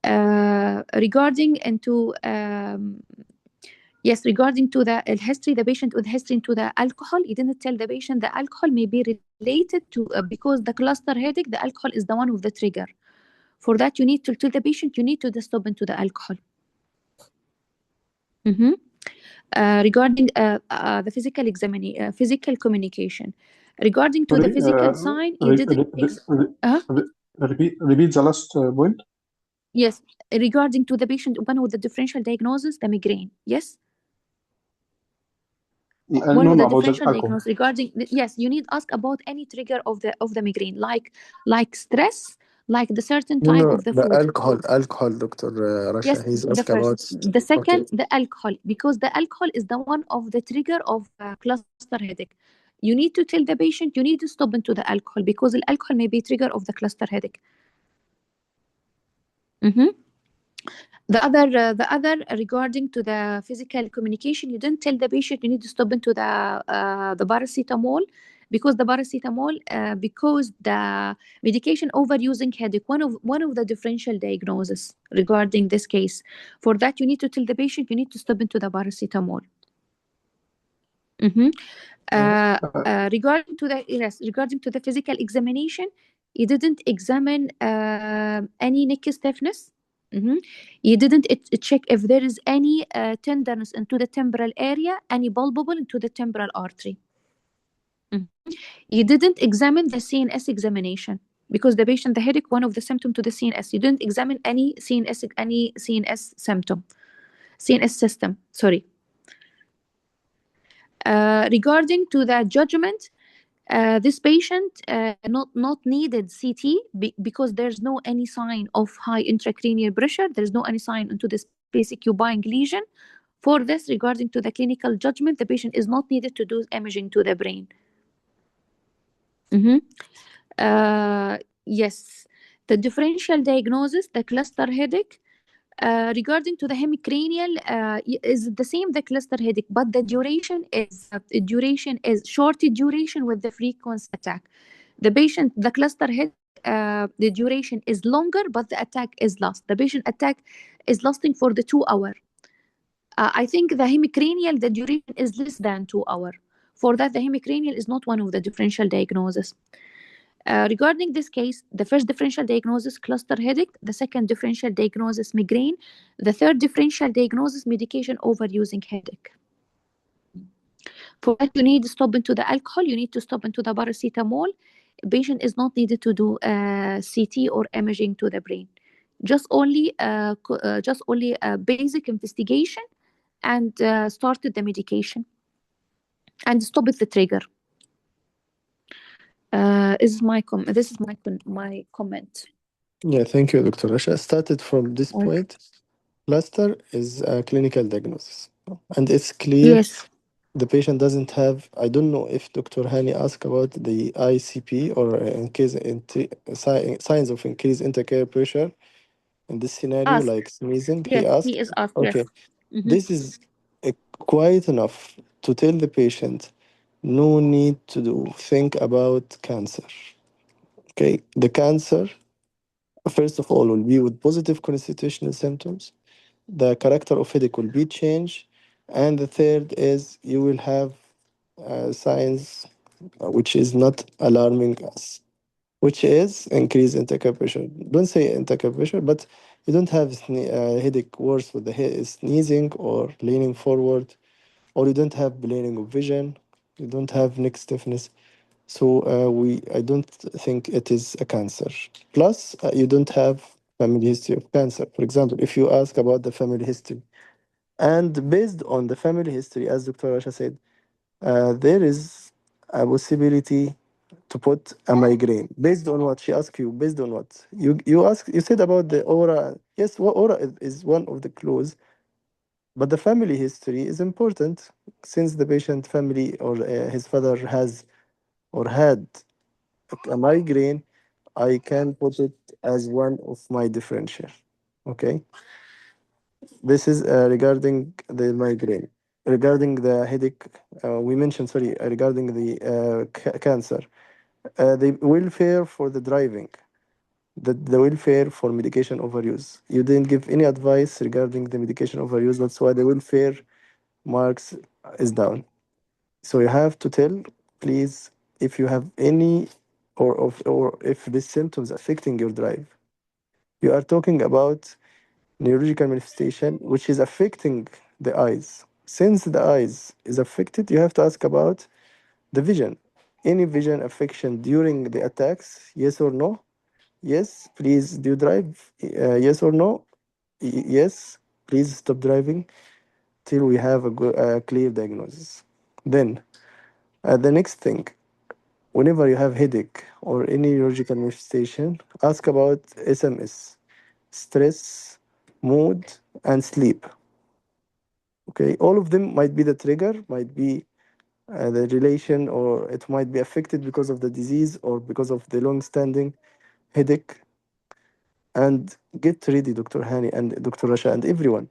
B: Regarding into yes, regarding to the history, the patient with history into the alcohol, you didn't tell the patient the alcohol may be related to because the cluster headache, the alcohol is the one of the trigger. For that, you need to tell the patient you need to stop into the alcohol. Regarding the physical examination, physical communication. Regarding to the physical sign, you didn't.
C: Repeat the last point.
B: Yes, regarding to the patient one with the differential diagnosis, the migraine. Yes. One of the differential diagnosis regarding yes, you need ask about any trigger of the migraine, like stress, like the certain type of the food.
A: Alcohol, Dr. Rasha.
B: Yes,
A: he's
B: the first. The second,
A: okay.
B: the alcohol, because the alcohol is the one of the trigger of cluster headache. You need to tell the patient you need to stop into the alcohol because the alcohol may be trigger of the cluster headache. The other regarding to the physical communication, you didn't tell the patient you need to stop into the paracetamol because the paracetamol because the medication overusing headache, one of the differential diagnosis regarding this case. For that, you need to tell the patient you need to stop into the paracetamol. Regarding to the physical examination, you didn't examine any neck stiffness. You didn't check if there is any tenderness into the temporal area, any bulbable into the temporal artery. You didn't examine the CNS examination because the patient, the headache, one of the symptoms to the CNS. You didn't examine any CNS symptom, CNS system. Sorry. Regarding to the judgment, this patient not needed CT because there's no any sign of high intracranial pressure. There's no any sign into this basic occupying lesion. For this, regarding to the clinical judgment, the patient is not needed to do imaging to the brain. Yes, the differential diagnosis, the cluster headache. Regarding to the hemicranial, is the same the cluster headache, but the duration is short duration with the frequency attack. The patient, the cluster headache, the duration is longer, but the attack is last. The patient attack is lasting for the 2 hours. I think the hemicranial, the duration is less than 2 hours. For that, the hemicranial is not one of the differential diagnoses. Regarding this case, the first differential diagnosis, cluster headache. The second differential diagnosis, migraine. The third differential diagnosis, medication overusing headache. For that, you need to stop into the alcohol. You need to stop into the paracetamol. Patient is not needed to do CT or imaging to the brain. Just only a basic investigation and started the medication and stop the trigger. This is my comment.
A: Yeah, thank you, Dr. Rasha. Started from this point. Cluster is a clinical diagnosis, and it's clear
B: Yes.
A: the patient doesn't have. I don't know if Dr. Hani asked about the ICP or signs of increased intercare pressure in this scenario,
B: Ask.
A: like sneezing. He
B: Yes,
A: asked.
B: he is asked.
A: Okay,
B: Yes. Mm-hmm.
A: this is quite enough to tell the patient no need to think about cancer. Okay, the cancer, first of all, will be with positive constitutional symptoms. The character of headache will be changed, and the third is you will have signs which is not alarming us, which is increased intercare pressure. Don't say intercare pressure, but you don't have headache worse with the sneezing or leaning forward, or you don't have blurring of vision, you don't have neck stiffness. So I don't think it is a cancer. Plus, you don't have family history of cancer. For example, if you ask about the family history, and based on the family history, as Dr. Rasha said, there is a possibility to put a migraine. Based on what she asked you, based on what you said about the aura. Yes, aura is one of the clues, but the family history is important since the patient family or his father has or had a migraine. I can put it as one of my differential. Okay, this is regarding the migraine. Regarding the headache, we mentioned, sorry, regarding the cancer, the welfare for the driving, the welfare for medication overuse. You didn't give any advice regarding the medication overuse. That's why the welfare marks is down. So you have to tell, please, if you have any or if the symptoms affecting your drive. You are talking about neurological manifestation which is affecting the eyes. Since the eyes is affected, you have to ask about the vision. Any vision affection during the attacks, yes or no? Yes, please do you drive? Yes or no? Yes, please stop driving till we have a clear diagnosis. Then, the next thing, whenever you have headache or any neurological manifestation, ask about SMS, stress, mood, and sleep. Okay, all of them might be the trigger, might be the relation, or it might be affected because of the disease or because of the long-standing headache. And get ready, Dr. Hani and Dr. Rasha and everyone.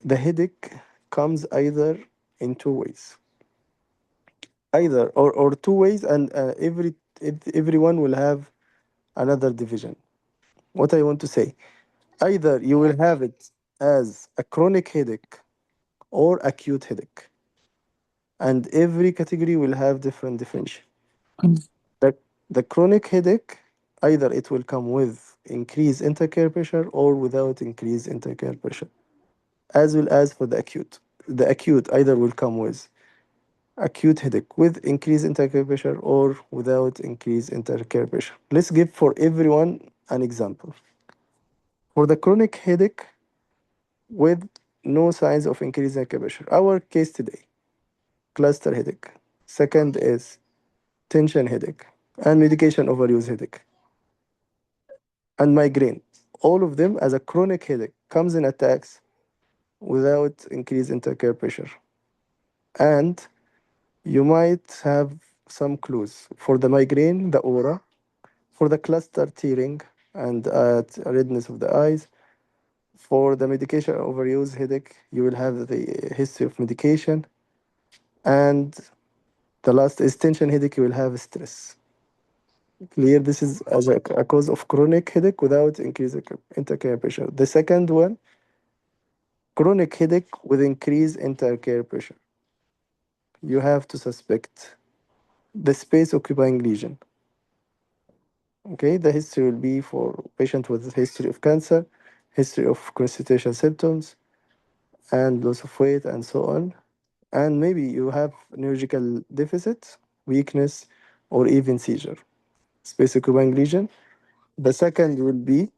A: The headache comes either in two ways, either or two ways, and everyone will have another division. What I want to say, either you will have it as a chronic headache or acute headache, and every category will have different definition. The, the chronic headache, either it will come with increased intercare pressure or without increased intercare pressure, as well as for the acute. The acute either will come with acute headache with increased intercare pressure or without increased intercare pressure. Let's give for everyone an example. For the chronic headache with no signs of increased intercare pressure, our case today, cluster headache. Second is tension headache and medication overuse headache and migraine. All of them as a chronic headache comes in attacks without increased intercare pressure. And you might have some clues. For the migraine, the aura. For the cluster tearing and redness of the eyes. For the medication overuse headache, you will have the history of medication. And the last is tension headache, you will have stress. Clear, this is as a cause of chronic headache without increased intercare pressure. The second one, chronic headache with increased intercare pressure. You have to suspect the space occupying lesion. Okay, the history will be for patient with history of cancer, history of constitutional symptoms, and loss of weight, and so on. And maybe you have neurological deficit, weakness, or even seizure. Space occupying lesion. The second will be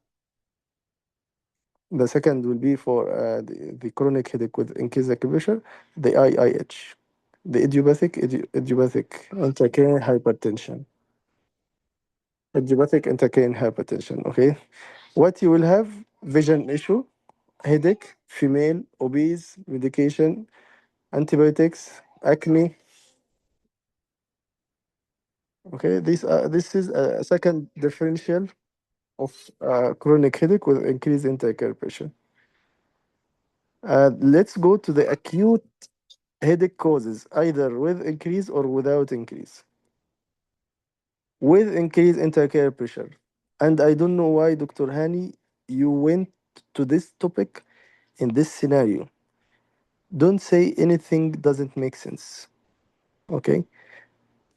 A: for the chronic headache with increased acupressure, the IIH, the idiopathic intracranial hypertension. Idiopathic intracranial hypertension. Okay, what you will have vision issue headache, female, obese, medication, antibiotics, acne. Okay, this is a second differential of chronic headache with increased intracranial pressure. Let's go to the acute headache causes, either with increase or without increase. With increased intracranial pressure. And I don't know why, Dr. Hani, you went to this topic in this scenario. Don't say anything doesn't make sense. Okay?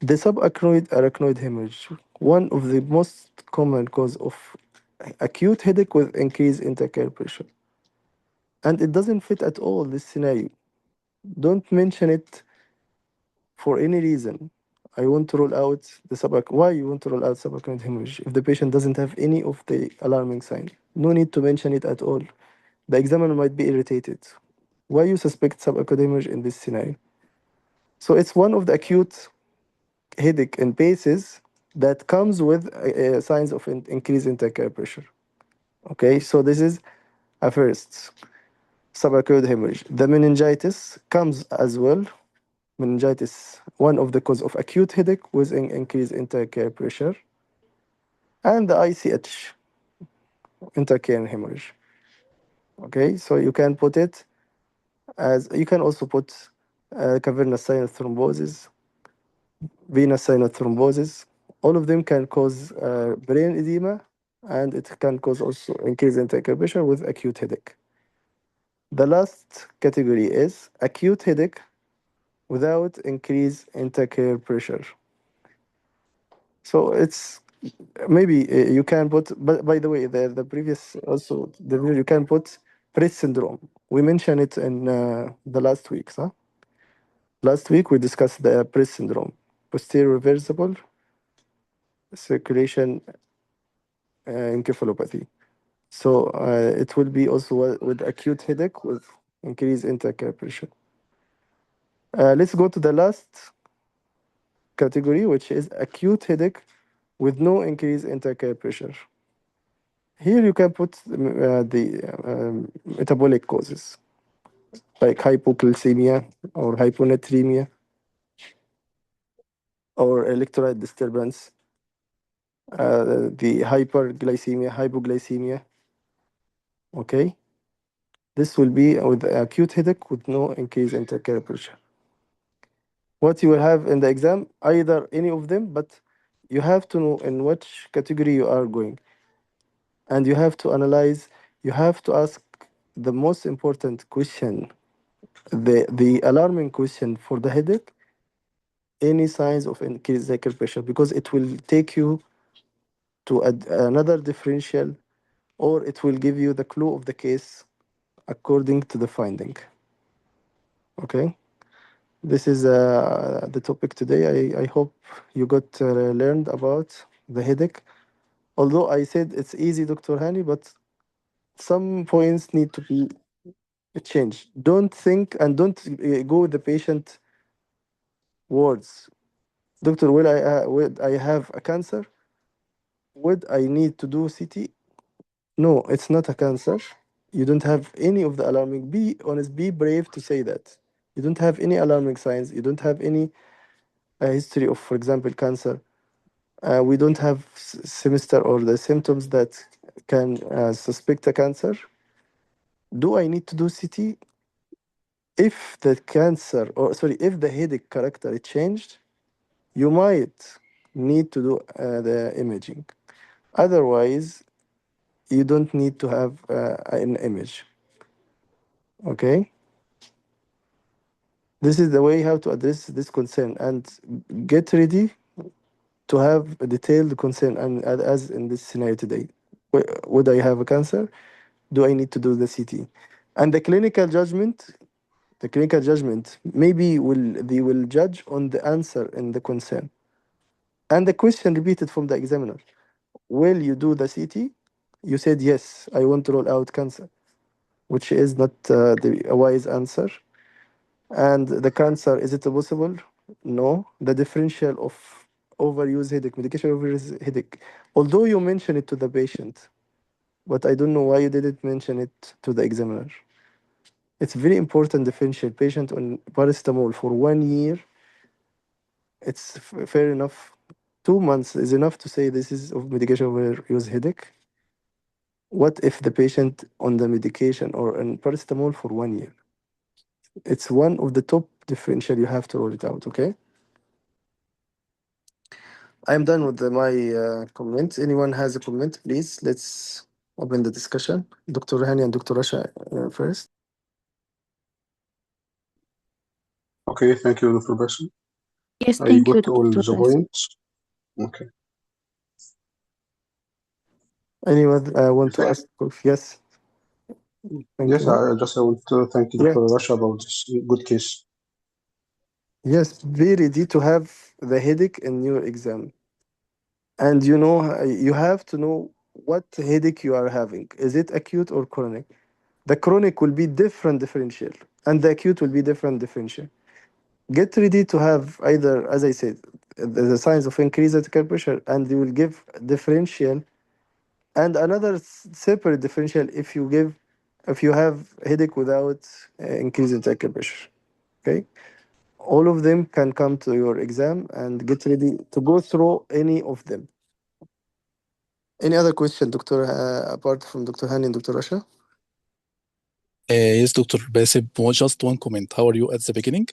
A: The subarachnoid hemorrhage, one of the most common cause of acute headache with increased intracranial pressure. And it doesn't fit at all this scenario. Don't mention it for any reason. I want to rule out the why you want to rule out subarachnoid hemorrhage if the patient doesn't have any of the alarming signs? No need to mention it at all. The examiner might be irritated. Why you suspect subarachnoid hemorrhage in this scenario? So it's one of the acute headache in cases that comes with signs of increased intracranial pressure. Okay, so this is a first subarachnoid hemorrhage. The meningitis comes as well. Meningitis, one of the cause of acute headache with increased intracranial pressure, and the ICH, intracranial hemorrhage. Okay, so you can put it as, you can also put cavernous sinus thrombosis, venous sinus thrombosis. All of them can cause brain edema, and it can cause also increased intracranial pressure with acute headache. The last category is acute headache without increased intracranial pressure. So it's maybe you can put, but by the way, the previous also, you can put Pritt syndrome. We mentioned it in the last week. Huh? Last week we discussed the Pritt syndrome, posterior reversible circulation encephalopathy. So it will be also with acute headache with increased intracranial pressure. Let's go to the last category, which is acute headache with no increased intracranial pressure. Here you can put the metabolic causes like hypocalcemia or hyponatremia or electrolyte disturbance, the hyperglycemia, hypoglycemia. Okay, this will be with acute headache with no increase in intracranial pressure. What you will have in the exam, either any of them, but you have to know in which category you are going, and you have to analyze. You have to ask the most important question, the alarming question for the headache, any signs of increased intracranial pressure, because it will take you to another differential, or it will give you the clue of the case according to the finding. Okay, this is the topic today. I hope you got learned about the headache. Although I said it's easy, Dr. Hani, but some points need to be changed. Don't think and don't go with the patient words. Doctor, would I have a cancer? Would I need to do CT? No, it's not a cancer. You don't have any of the alarming. Be honest, be brave to say that. You don't have any alarming signs. You don't have any history of, for example, cancer. We don't have semester or the symptoms that can suspect a cancer. Do I need to do CT? If the cancer, or sorry, if the headache character changed, you might need to do the imaging. Otherwise, you don't need to have an image. Okay? This is the way how to address this concern, and get ready to have a detailed concern, and as in this scenario today. Would I have a cancer? Do I need to do the CT? And the clinical judgment, maybe they will judge on the answer in the concern. And the question repeated from the examiner, will you do the CT? You said, yes, I want to rule out cancer, which is not a wise answer. And the cancer, is it possible? No. The differential of overuse headache, medication overuse headache, although you mention it to the patient, but I don't know why you didn't mention it to the examiner. It's very important differentiate patient on paracetamol for 1 year. It's fair enough. 2 months is enough to say this is of medication overuse headache. What if the patient on the medication or on paracetamol for 1 year? It's one of the top differential you have to roll it out, okay? I'm done with my comments. Anyone has a comment, please? Let's open the discussion. Dr. Hani and Dr. Rasha first.
C: Okay, thank you, Dr. Bassel.
B: Yes,
C: I
B: thank you,
C: got all
B: Dr.
C: the
B: Bass.
C: points. Okay.
A: Anyone want to ask? Yes. Thank
C: Yes,
A: you.
C: I want to thank
A: Yeah.
C: Dr. Rasha about this good case.
A: Yes, be ready to have the headache in your exam. And you know, you have to know what headache you are having. Is it acute or chronic? The chronic will be different differential, and the acute will be different differential. Get ready to have either, as I said, the signs of increased arterial pressure, and you will give differential, and another separate differential if you have headache without increased arterial pressure. Okay, all of them can come to your exam, and get ready to go through any of them. Any other question, Doctor, apart from Dr. Hani and Dr. Rasha?
H: Yes, Dr. Bassem, just one comment. How are you at the beginning?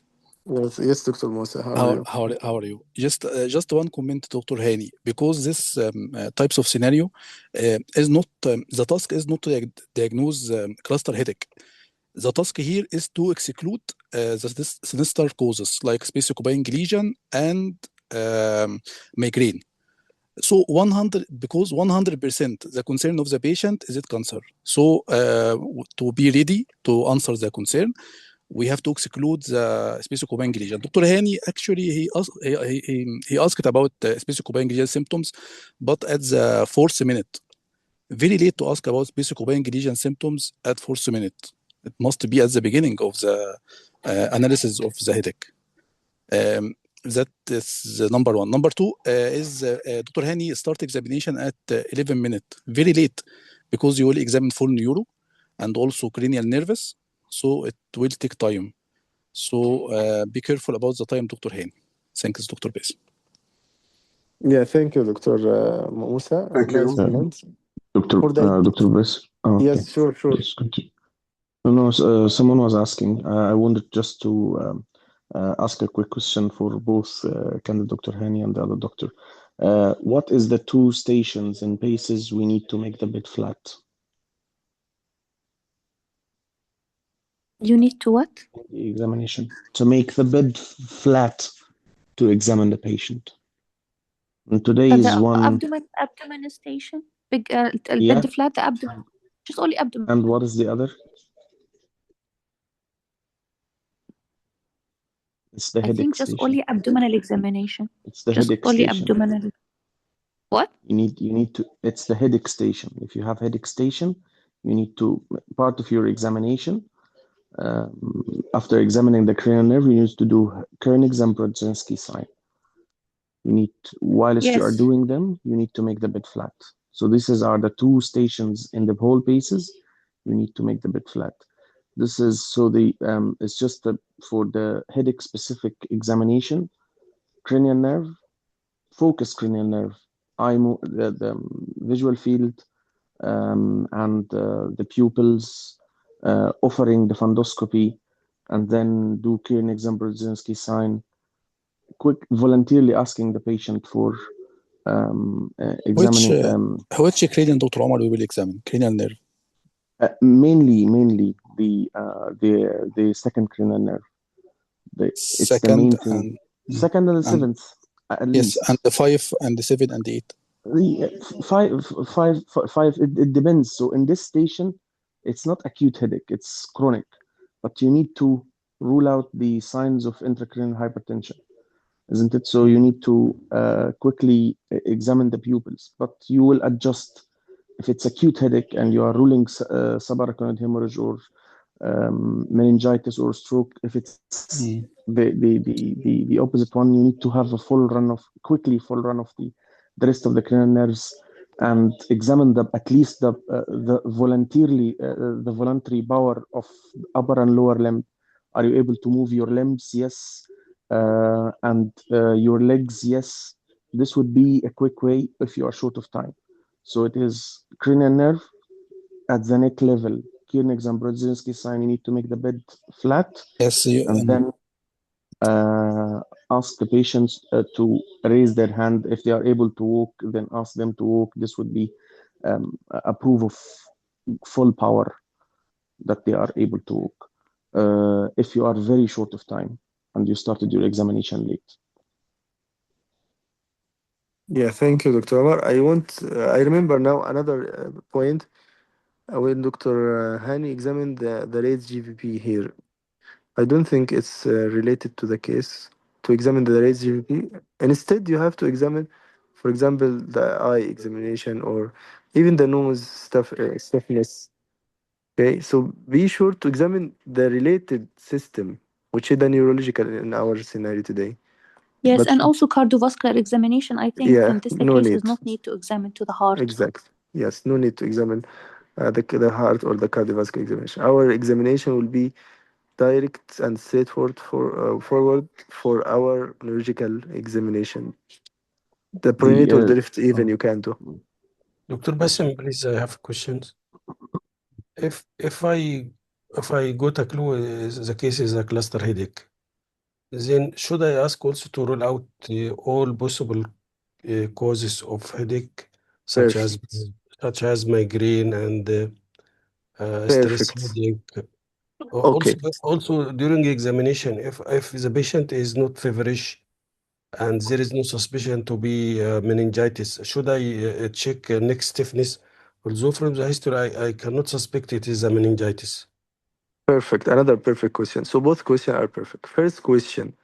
A: Yes, Dr. Musa, how are you?
H: How are you? Just one comment, Dr. Hani, because this types of scenario is not the task is not to diagnose cluster headache. The task here is to exclude the sinister causes like space-occupying lesion and migraine. So 100% the concern of the patient is it cancer. So to be ready to answer the concern, we have to exclude the space-occupying lesion. Dr. Hani actually he asked about space-occupying lesion symptoms, but at the fourth minute, very late to ask about space-occupying lesion symptoms at fourth minute. It must be at the beginning of the analysis of the headache. That is the number one. Number two is Dr. Hani start examination at 11 minutes, very late, because you will examine full neuro and also cranial nervous, so it will take time. So be careful about the time, Dr. Hani. Thanks, Dr. Bass.
A: Yeah, thank you, Dr. Musa.
C: Thank you.
A: Nice comment.
F: Dr. Bass. Oh, okay.
A: Yes, sure.
F: Please continue. No, someone was asking. I wanted just to ask a quick question for both candidate Dr. Hani and the other doctor. What is the 2 stations and paces we need to make the bed flat?
B: You need to what?
F: The examination. To make the bed flat to examine the patient. And today is
B: The
F: one.
B: abdomen station. Big
F: Yeah.
B: bed flat, the abdomen. Just only abdomen.
F: And what is the other? It's the
B: I
F: headache
B: think just
F: station.
B: only abdominal examination.
F: It's the
B: Just
F: headache
B: only
F: station.
B: abdominal. What?
F: You need to. It's the headache station. If you have headache station, you need to part of your examination. After examining the cranial nerve, you need to do Koenig-Zambrudzinski sign. You need, whilst you are
B: Yes.
F: doing them, you need to make the bed flat. So these are the 2 stations in the whole paces. You need to make the bed flat. This is so the it's just for the headache specific examination. Cranial nerve, focus cranial nerve, the visual field, and the pupils, offering the fundoscopy, and then do Koenig-Zambrudzinski sign. Quick, voluntarily asking the patient for examining.
H: Which cranial, Dr. Omar, we will examine? Cranial nerve.
F: Mainly the second cranial nerve. It's the main thing. Second and the seventh, at least.
H: Yes, and the 5 and the 7 and the 8.
F: Five. It depends. So in this station, it's not acute headache; it's chronic. But you need to rule out the signs of intracranial hypertension, isn't it? So you need to quickly examine the pupils. But you will adjust if it's acute headache and you are ruling subarachnoid hemorrhage or meningitis or stroke. If it's the opposite one, you need to have a full run of the rest of the cranial nerves and examine at least the voluntary power of upper and lower limb. Are you able to move your limbs? Yes. And your legs? Yes. This would be a quick way if you are short of time. So it is cranial nerve at the neck level. Kiernig's and Brodzinski sign, you need to make the bed flat,
E: Yes,
F: and then ask the patients to raise their hand. If they are able to walk, then ask them to walk. This would be a proof of full power that they are able to walk. If you are very short of time and you started your examination late.
A: Yeah, thank you, Dr. Omar. I remember now another point when Dr. Hani examined the raised GVP here. I don't think it's related to the case to examine the raised GVP. Instead, you have to examine, for example, the eye examination or even the nose stiffness. Okay, so be sure to examine the related system, which is the neurological in our scenario today.
B: Yes,
A: But
B: and also cardiovascular examination. I think
A: yeah,
B: in this
A: no
B: case is
A: need.
B: not need to examine to the heart.
A: Exactly. Yes, no need to examine the heart or the cardiovascular examination. Our examination will be direct and straightforward forward for our neurological examination. The prenatal drift even you can do.
E: Dr. Bassem, please, I have questions. If I got a clue the case is a cluster headache, then should I ask also to rule out all possible causes of headache, such as
A: Perfect.
E: migraine and stress
A: Perfect.
E: headache?
A: Okay.
E: Also during examination, if the patient is not feverish and there is no suspicion to be meningitis, should I check neck stiffness? Although from the history, I cannot suspect it is a meningitis.
A: Perfect. Another perfect question. So both questions are perfect. First question,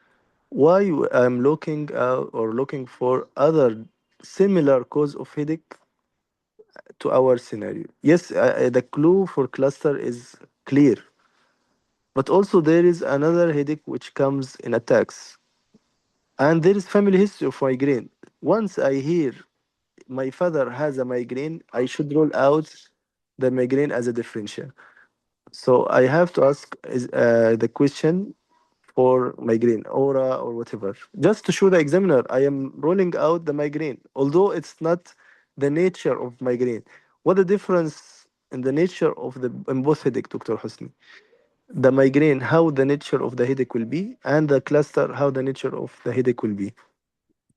A: why I'm looking out or looking for other similar cause of headache to our scenario. Yes, the clue for cluster is clear, but also there is another headache which comes in attacks, and there is family history of migraine. Once I hear my father has a migraine, I should rule out the migraine as a differential. So I have to ask the question for migraine, aura or whatever, just to show the examiner I am ruling out the migraine, although it's not the nature of migraine. What the difference in the nature of the in both headache, Dr. Hosni? The migraine, how the nature of the headache will be, and the cluster, how the nature of the headache will be.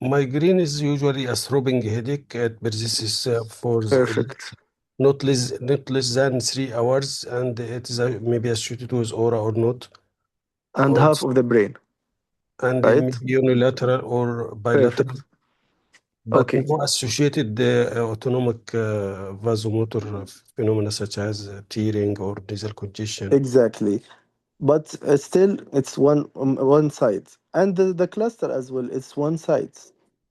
E: Migraine is usually a throbbing headache. It persists for
A: Perfect.
E: not less than 3 hours, and it is maybe associated with aura or not.
A: And half
E: Also,
A: of the brain,
E: and it may
A: right?
E: be unilateral or bilateral,
A: Perfect.
E: but
A: Okay.
E: no associated autonomic vasomotor phenomena such as tearing or nasal congestion.
A: Exactly. But still, it's one side, and the cluster as well. It's one side.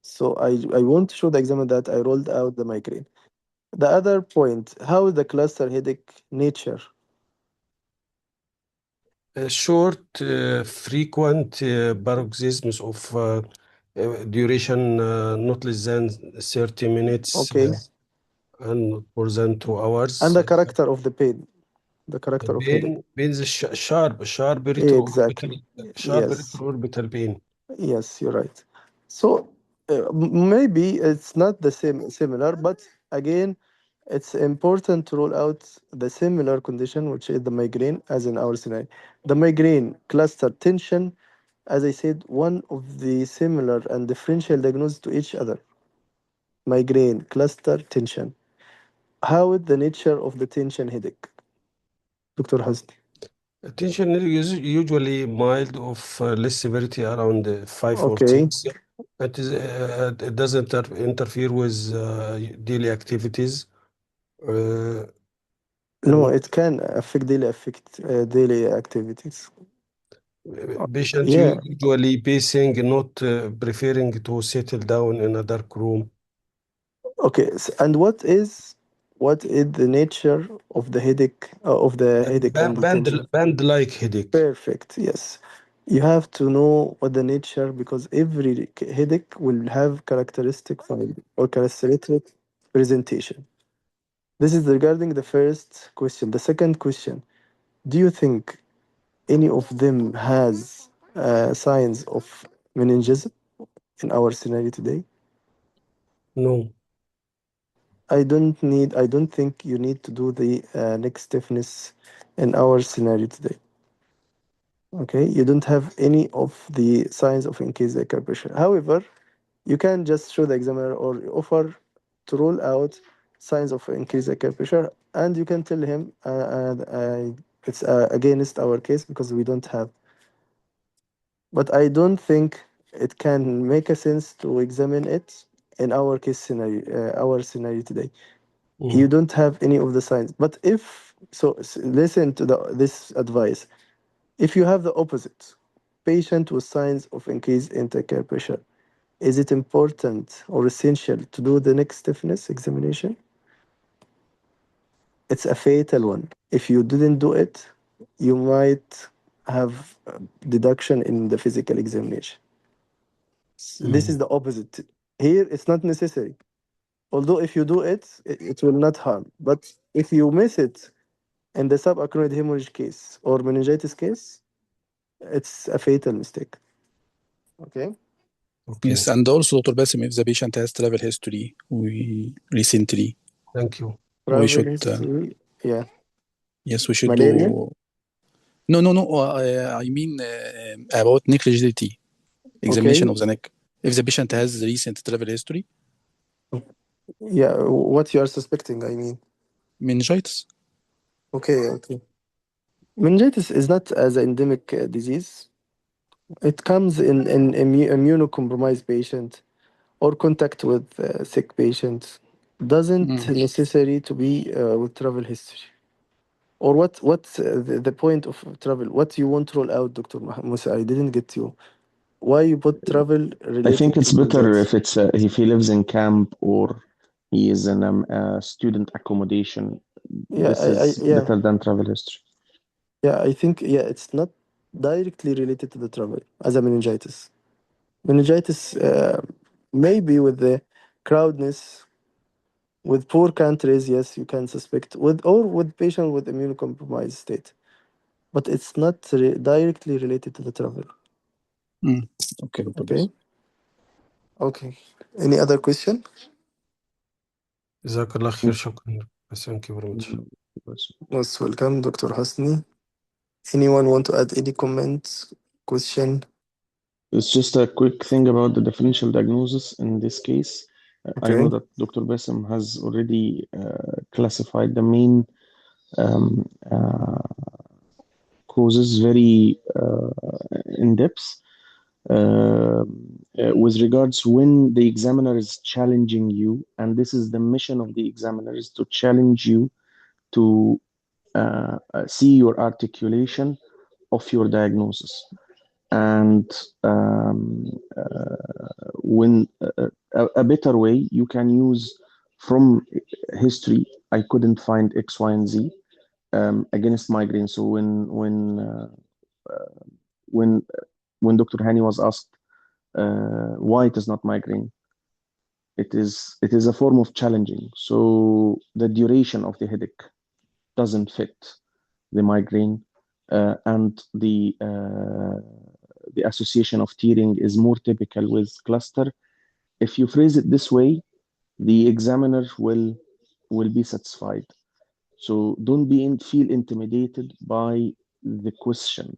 A: So I want to show the examiner that I rolled out the migraine. The other point, how is the cluster headache nature?
E: Short, frequent paroxysms of duration not less than 30 minutes
A: Okay,
E: and not more than 2 hours.
A: and the character of the pain, the character of headache.
E: Pain is sharp
A: Exactly. Yes.
E: retroorbital pain.
A: Yes, you're right. So maybe it's not the similar, but again, it's important to rule out the similar condition, which is the migraine, as in our scenario. The migraine cluster tension, as I said, one of the similar and differential diagnosis to each other. Migraine cluster tension. How is the nature of the tension headache, Dr. Hasni?
E: Tension is usually mild of less severity around 5 or 6.
A: Okay.
E: It doesn't interfere with daily activities. Uh,
A: No,
E: not
A: it can affect daily activities.
E: Patient
A: Yeah.
E: usually pacing, not preferring to settle down in a dark room.
A: Okay, and what is the nature of the headache and the tension?
E: Band-like headache.
A: Perfect. Yes, you have to know what the nature because every headache will have characteristic finding or characteristic presentation. This is regarding the first question. The second question, do you think any of them has signs of meningism in our scenario today?
E: No.
A: I don't think you need to do the neck stiffness in our scenario today. Okay, you don't have any of the signs of increased air pressure. However, you can just show the examiner or offer to rule out signs of increased air pressure, and you can tell him it's against our case because we don't have. But I don't think it can make a sense to examine it in our case scenario, our scenario today. You don't have any of the signs. But if so, listen to this advice. If you have the opposite, patient with signs of increased intake air pressure, is it important or essential to do the neck stiffness examination? It's a fatal one. If you didn't do it, you might have deduction in the physical examination. This is the opposite. Here, it's not necessary. Although if you do it, it will not harm. But if you miss it in the subacromial hemorrhage case or meningitis case, it's a fatal mistake. Okay?
H: Yes, and also, Dr. Basim, if the patient has travel history, recently,
E: Thank you.
H: we should,
A: history, yeah.
H: yes, we should
A: Malaria?
H: do. No. I mean about neck rigidity, examination of the neck. If the patient has recent travel history,
A: Yeah, what you are suspecting, I mean.
H: meningitis.
A: Okay. Meningitis is not as an endemic disease. It comes in immunocompromised patient or contact with sick patients. Doesn't necessary to be with travel history. Or what's the point of travel? What you want to roll out, Dr. Musa? I didn't get you. Why you put travel related?
F: I think it's
A: to
F: better
A: meningitis?
F: if he lives in camp or he is in a student accommodation.
A: Yeah,
F: This is better than travel history.
A: Yeah, I think it's not directly related to the travel as a meningitis. Meningitis maybe with the crowdness, with poor countries, yes, you can suspect with patient with immunocompromised state, but it's not directly related to the travel.
H: Okay, Dr.
A: Okay. Okay. Any other question?
E: جزاك الله خير. شكرا. Thank you very much.
A: Most welcome, Dr. Hasni. Anyone want to add any comment, question?
F: It's just a quick thing about the differential diagnosis in this case. I know that Dr. Basim has already classified the main causes very in depth. With regards when the examiner is challenging you, and this is the mission of the examiner, is to challenge you to see your articulation of your diagnosis. And when a better way you can use from history, I couldn't find X, Y, and Z against migraine. So when Dr. Hani was asked why it is not migraine, it is a form of challenging. So the duration of the headache doesn't fit the migraine, and the association of tearing is more typical with cluster. If you phrase it this way, the examiner will be satisfied. So don't feel intimidated by the question.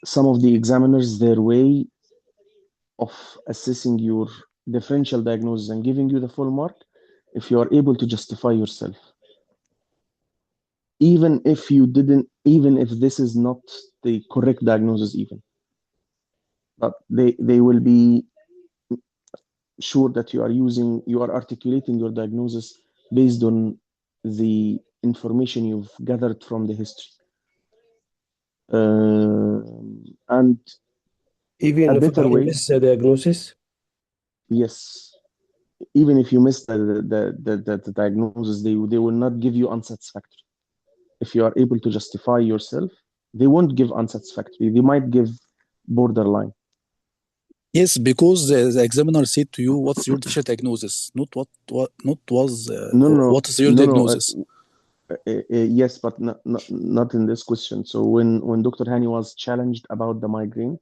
F: Some of the examiners, their way of assessing your differential diagnosis and giving you the full mark, if you are able to justify yourself, even if this is not the correct diagnosis, but they will be sure that you are articulating your diagnosis based on the information you've gathered from the history. And
E: even if I miss the diagnosis?
F: Yes. Even if you miss the diagnosis, they will not give you unsatisfactory. If you are able to justify yourself, they won't give unsatisfactory. They might give borderline.
H: Yes, because the examiner said to you, "What's your differential diagnosis?" Not what is your
F: no,
H: diagnosis.
F: yes, but not in this question. So when Dr. Hani was challenged about the migraine,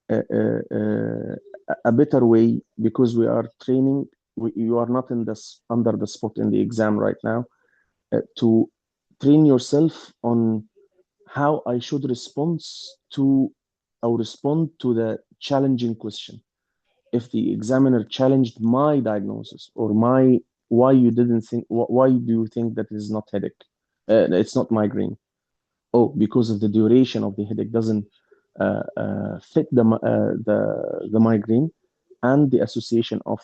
F: a better way, because we are training, you are not in this under the spot in the exam right now, to train yourself on how I should respond to the challenging question. If the examiner challenged my diagnosis or why you didn't think, why do you think that is not headache? It's not migraine. Oh, because of the duration of the headache doesn't fit the migraine, and the association of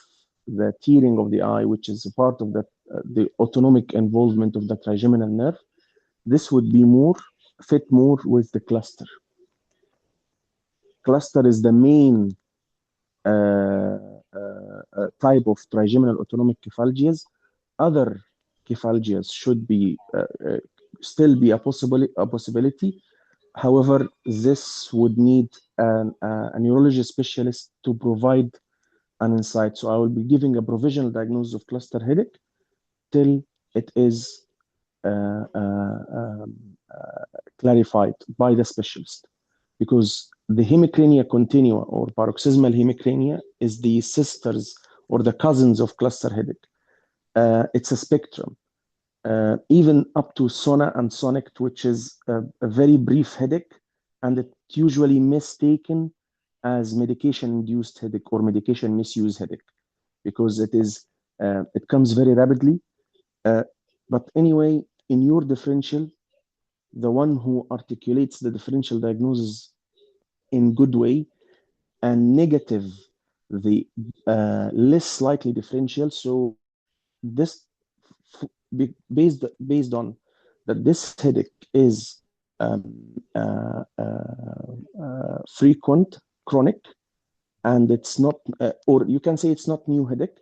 F: the tearing of the eye, which is a part of the autonomic involvement of the trigeminal nerve. This would be fit more with the cluster. Cluster is the main type of trigeminal autonomic cephalgias. Other cephalgias should be still be a possibility. However, this would need a neurology specialist to provide an insight. So I will be giving a provisional diagnosis of cluster headache till it is clarified by the specialist, because the hemicrania continua or paroxysmal hemicrania is the sisters or the cousins of cluster headache. It's a spectrum, even up to sona and sonic, which is a very brief headache, and it's usually mistaken as medication-induced headache or medication misuse headache, because it comes very rapidly. But anyway, in your differential, the one who articulates the differential diagnosis in good way and negative the less likely differential. So this based on that this headache is frequent, chronic, and it's not, or you can say it's not new headache,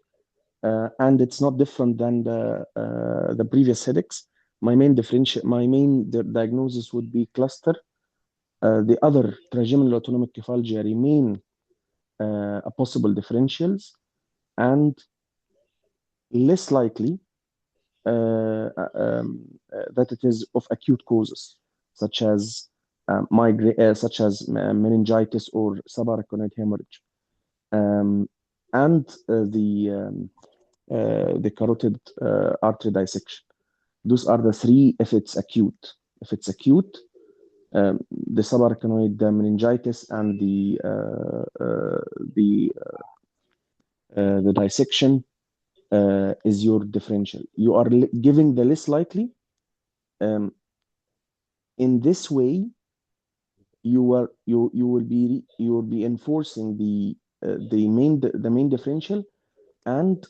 F: and it's not different than the previous headaches. My main diagnosis would be cluster. The other trigeminal autonomic cephalgia remain a possible differentials, and less likely that it is of acute causes, such as migraine, such as meningitis or subarachnoid hemorrhage, and the carotid artery dissection. Those are the three if it's acute. If it's acute, the subarachnoid meningitis and the dissection is your differential. You are giving the less likely. In this way, you will be enforcing the main differential and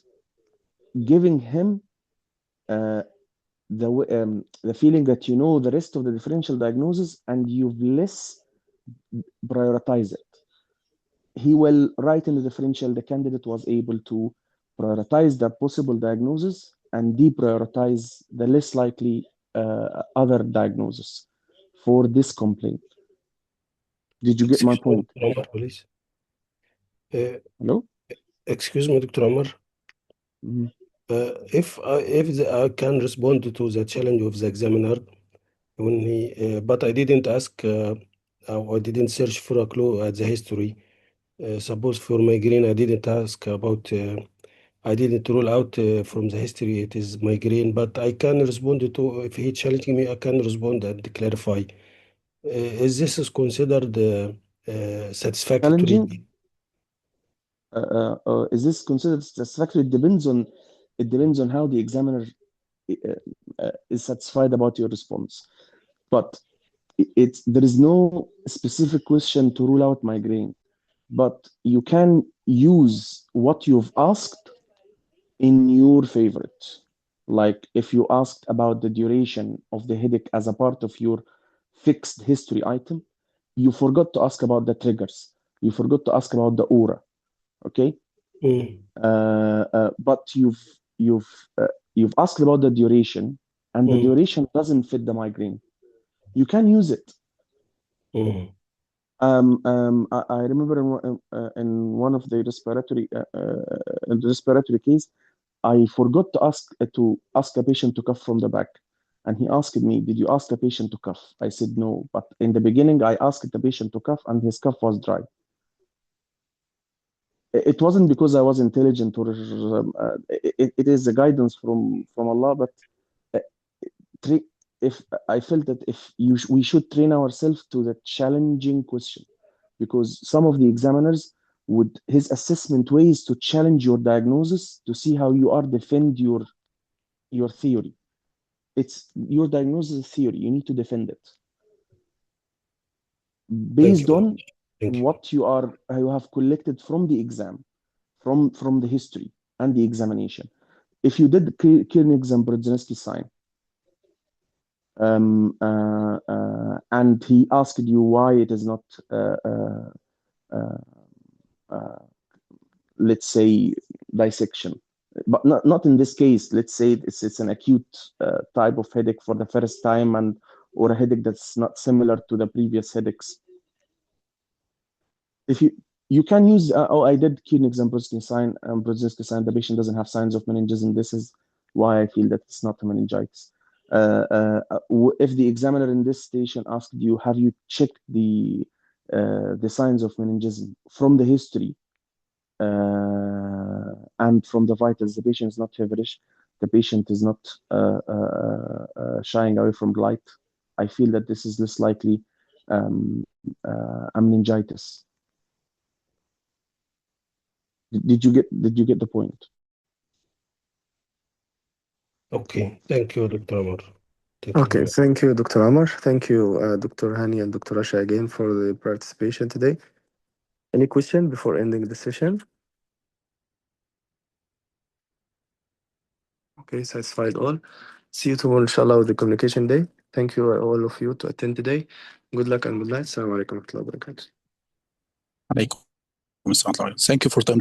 F: giving him the feeling that you know the rest of the differential diagnosis and you've less prioritize it. He will write in the differential the candidate was able to prioritize the possible diagnosis and deprioritize the less likely other diagnosis for this complaint. Did you get my point?
E: Dr. Omar, please.
F: Hello?
E: Excuse me, Dr. Omar. If I can respond to the challenge of the examiner, when but I didn't ask, I didn't search for a clue at the history. Suppose for migraine, I didn't ask about, I didn't rule out from the history it is migraine, but I can respond to, if he challenging me, I can respond and clarify. Is this considered satisfactory?
F: Challenging? Is this considered satisfactory? It depends on how the examiner is satisfied about your response. But there is no specific question to rule out migraine, but you can use what you've asked in your favorite. Like if you asked about the duration of the headache as a part of your fixed history item, you forgot to ask about the triggers. You forgot to ask about the aura. Okay. But you've asked about the duration, and the duration doesn't fit the migraine. You can use it. I remember in one of the respiratory case, I forgot to ask a patient to cough from the back, and he asked me, "Did you ask a patient to cough?" I said no, but in the beginning I asked the patient to cough, and his cough was dry. It wasn't because I was intelligent, or it is a guidance from Allah, but if I felt that we should train ourselves to the challenging question, because some of the examiners would his assessment way is to challenge your diagnosis to see how you are defend your theory. It's your diagnosis is theory. You need to defend it based on what you have collected from the exam, from the history and the examination. If you did Kirchner-Brzezinski sign, and he asked you why it is not, let's say, dissection, but not in this case. Let's say it's an acute type of headache for the first time, or a headache that's not similar to the previous headaches. If you can use, I did Kirchner-Brzezinski sign, the patient doesn't have signs of meningism. This is why I feel that it's not a meningitis. If the examiner in this station asked you, have you checked the signs of meningism from the history and from the vitals? The patient is not feverish. The patient is not shying away from light. I feel that this is less likely a meningitis. Did you get the point?
E: Okay, thank you, Dr. Amar.
A: Okay, thank you, Dr. Amar. Thank you, Dr. Hani and Dr. Asha again for the participation today. Any question before ending the session? Okay, satisfied all. See you tomorrow, inshallah, with the communication day. Thank you all of you to attend today. Good luck and good night. Assalamu alaikum wa rahmatullahi wa barakatuh.
H: عليكم السلام. Thank you for time.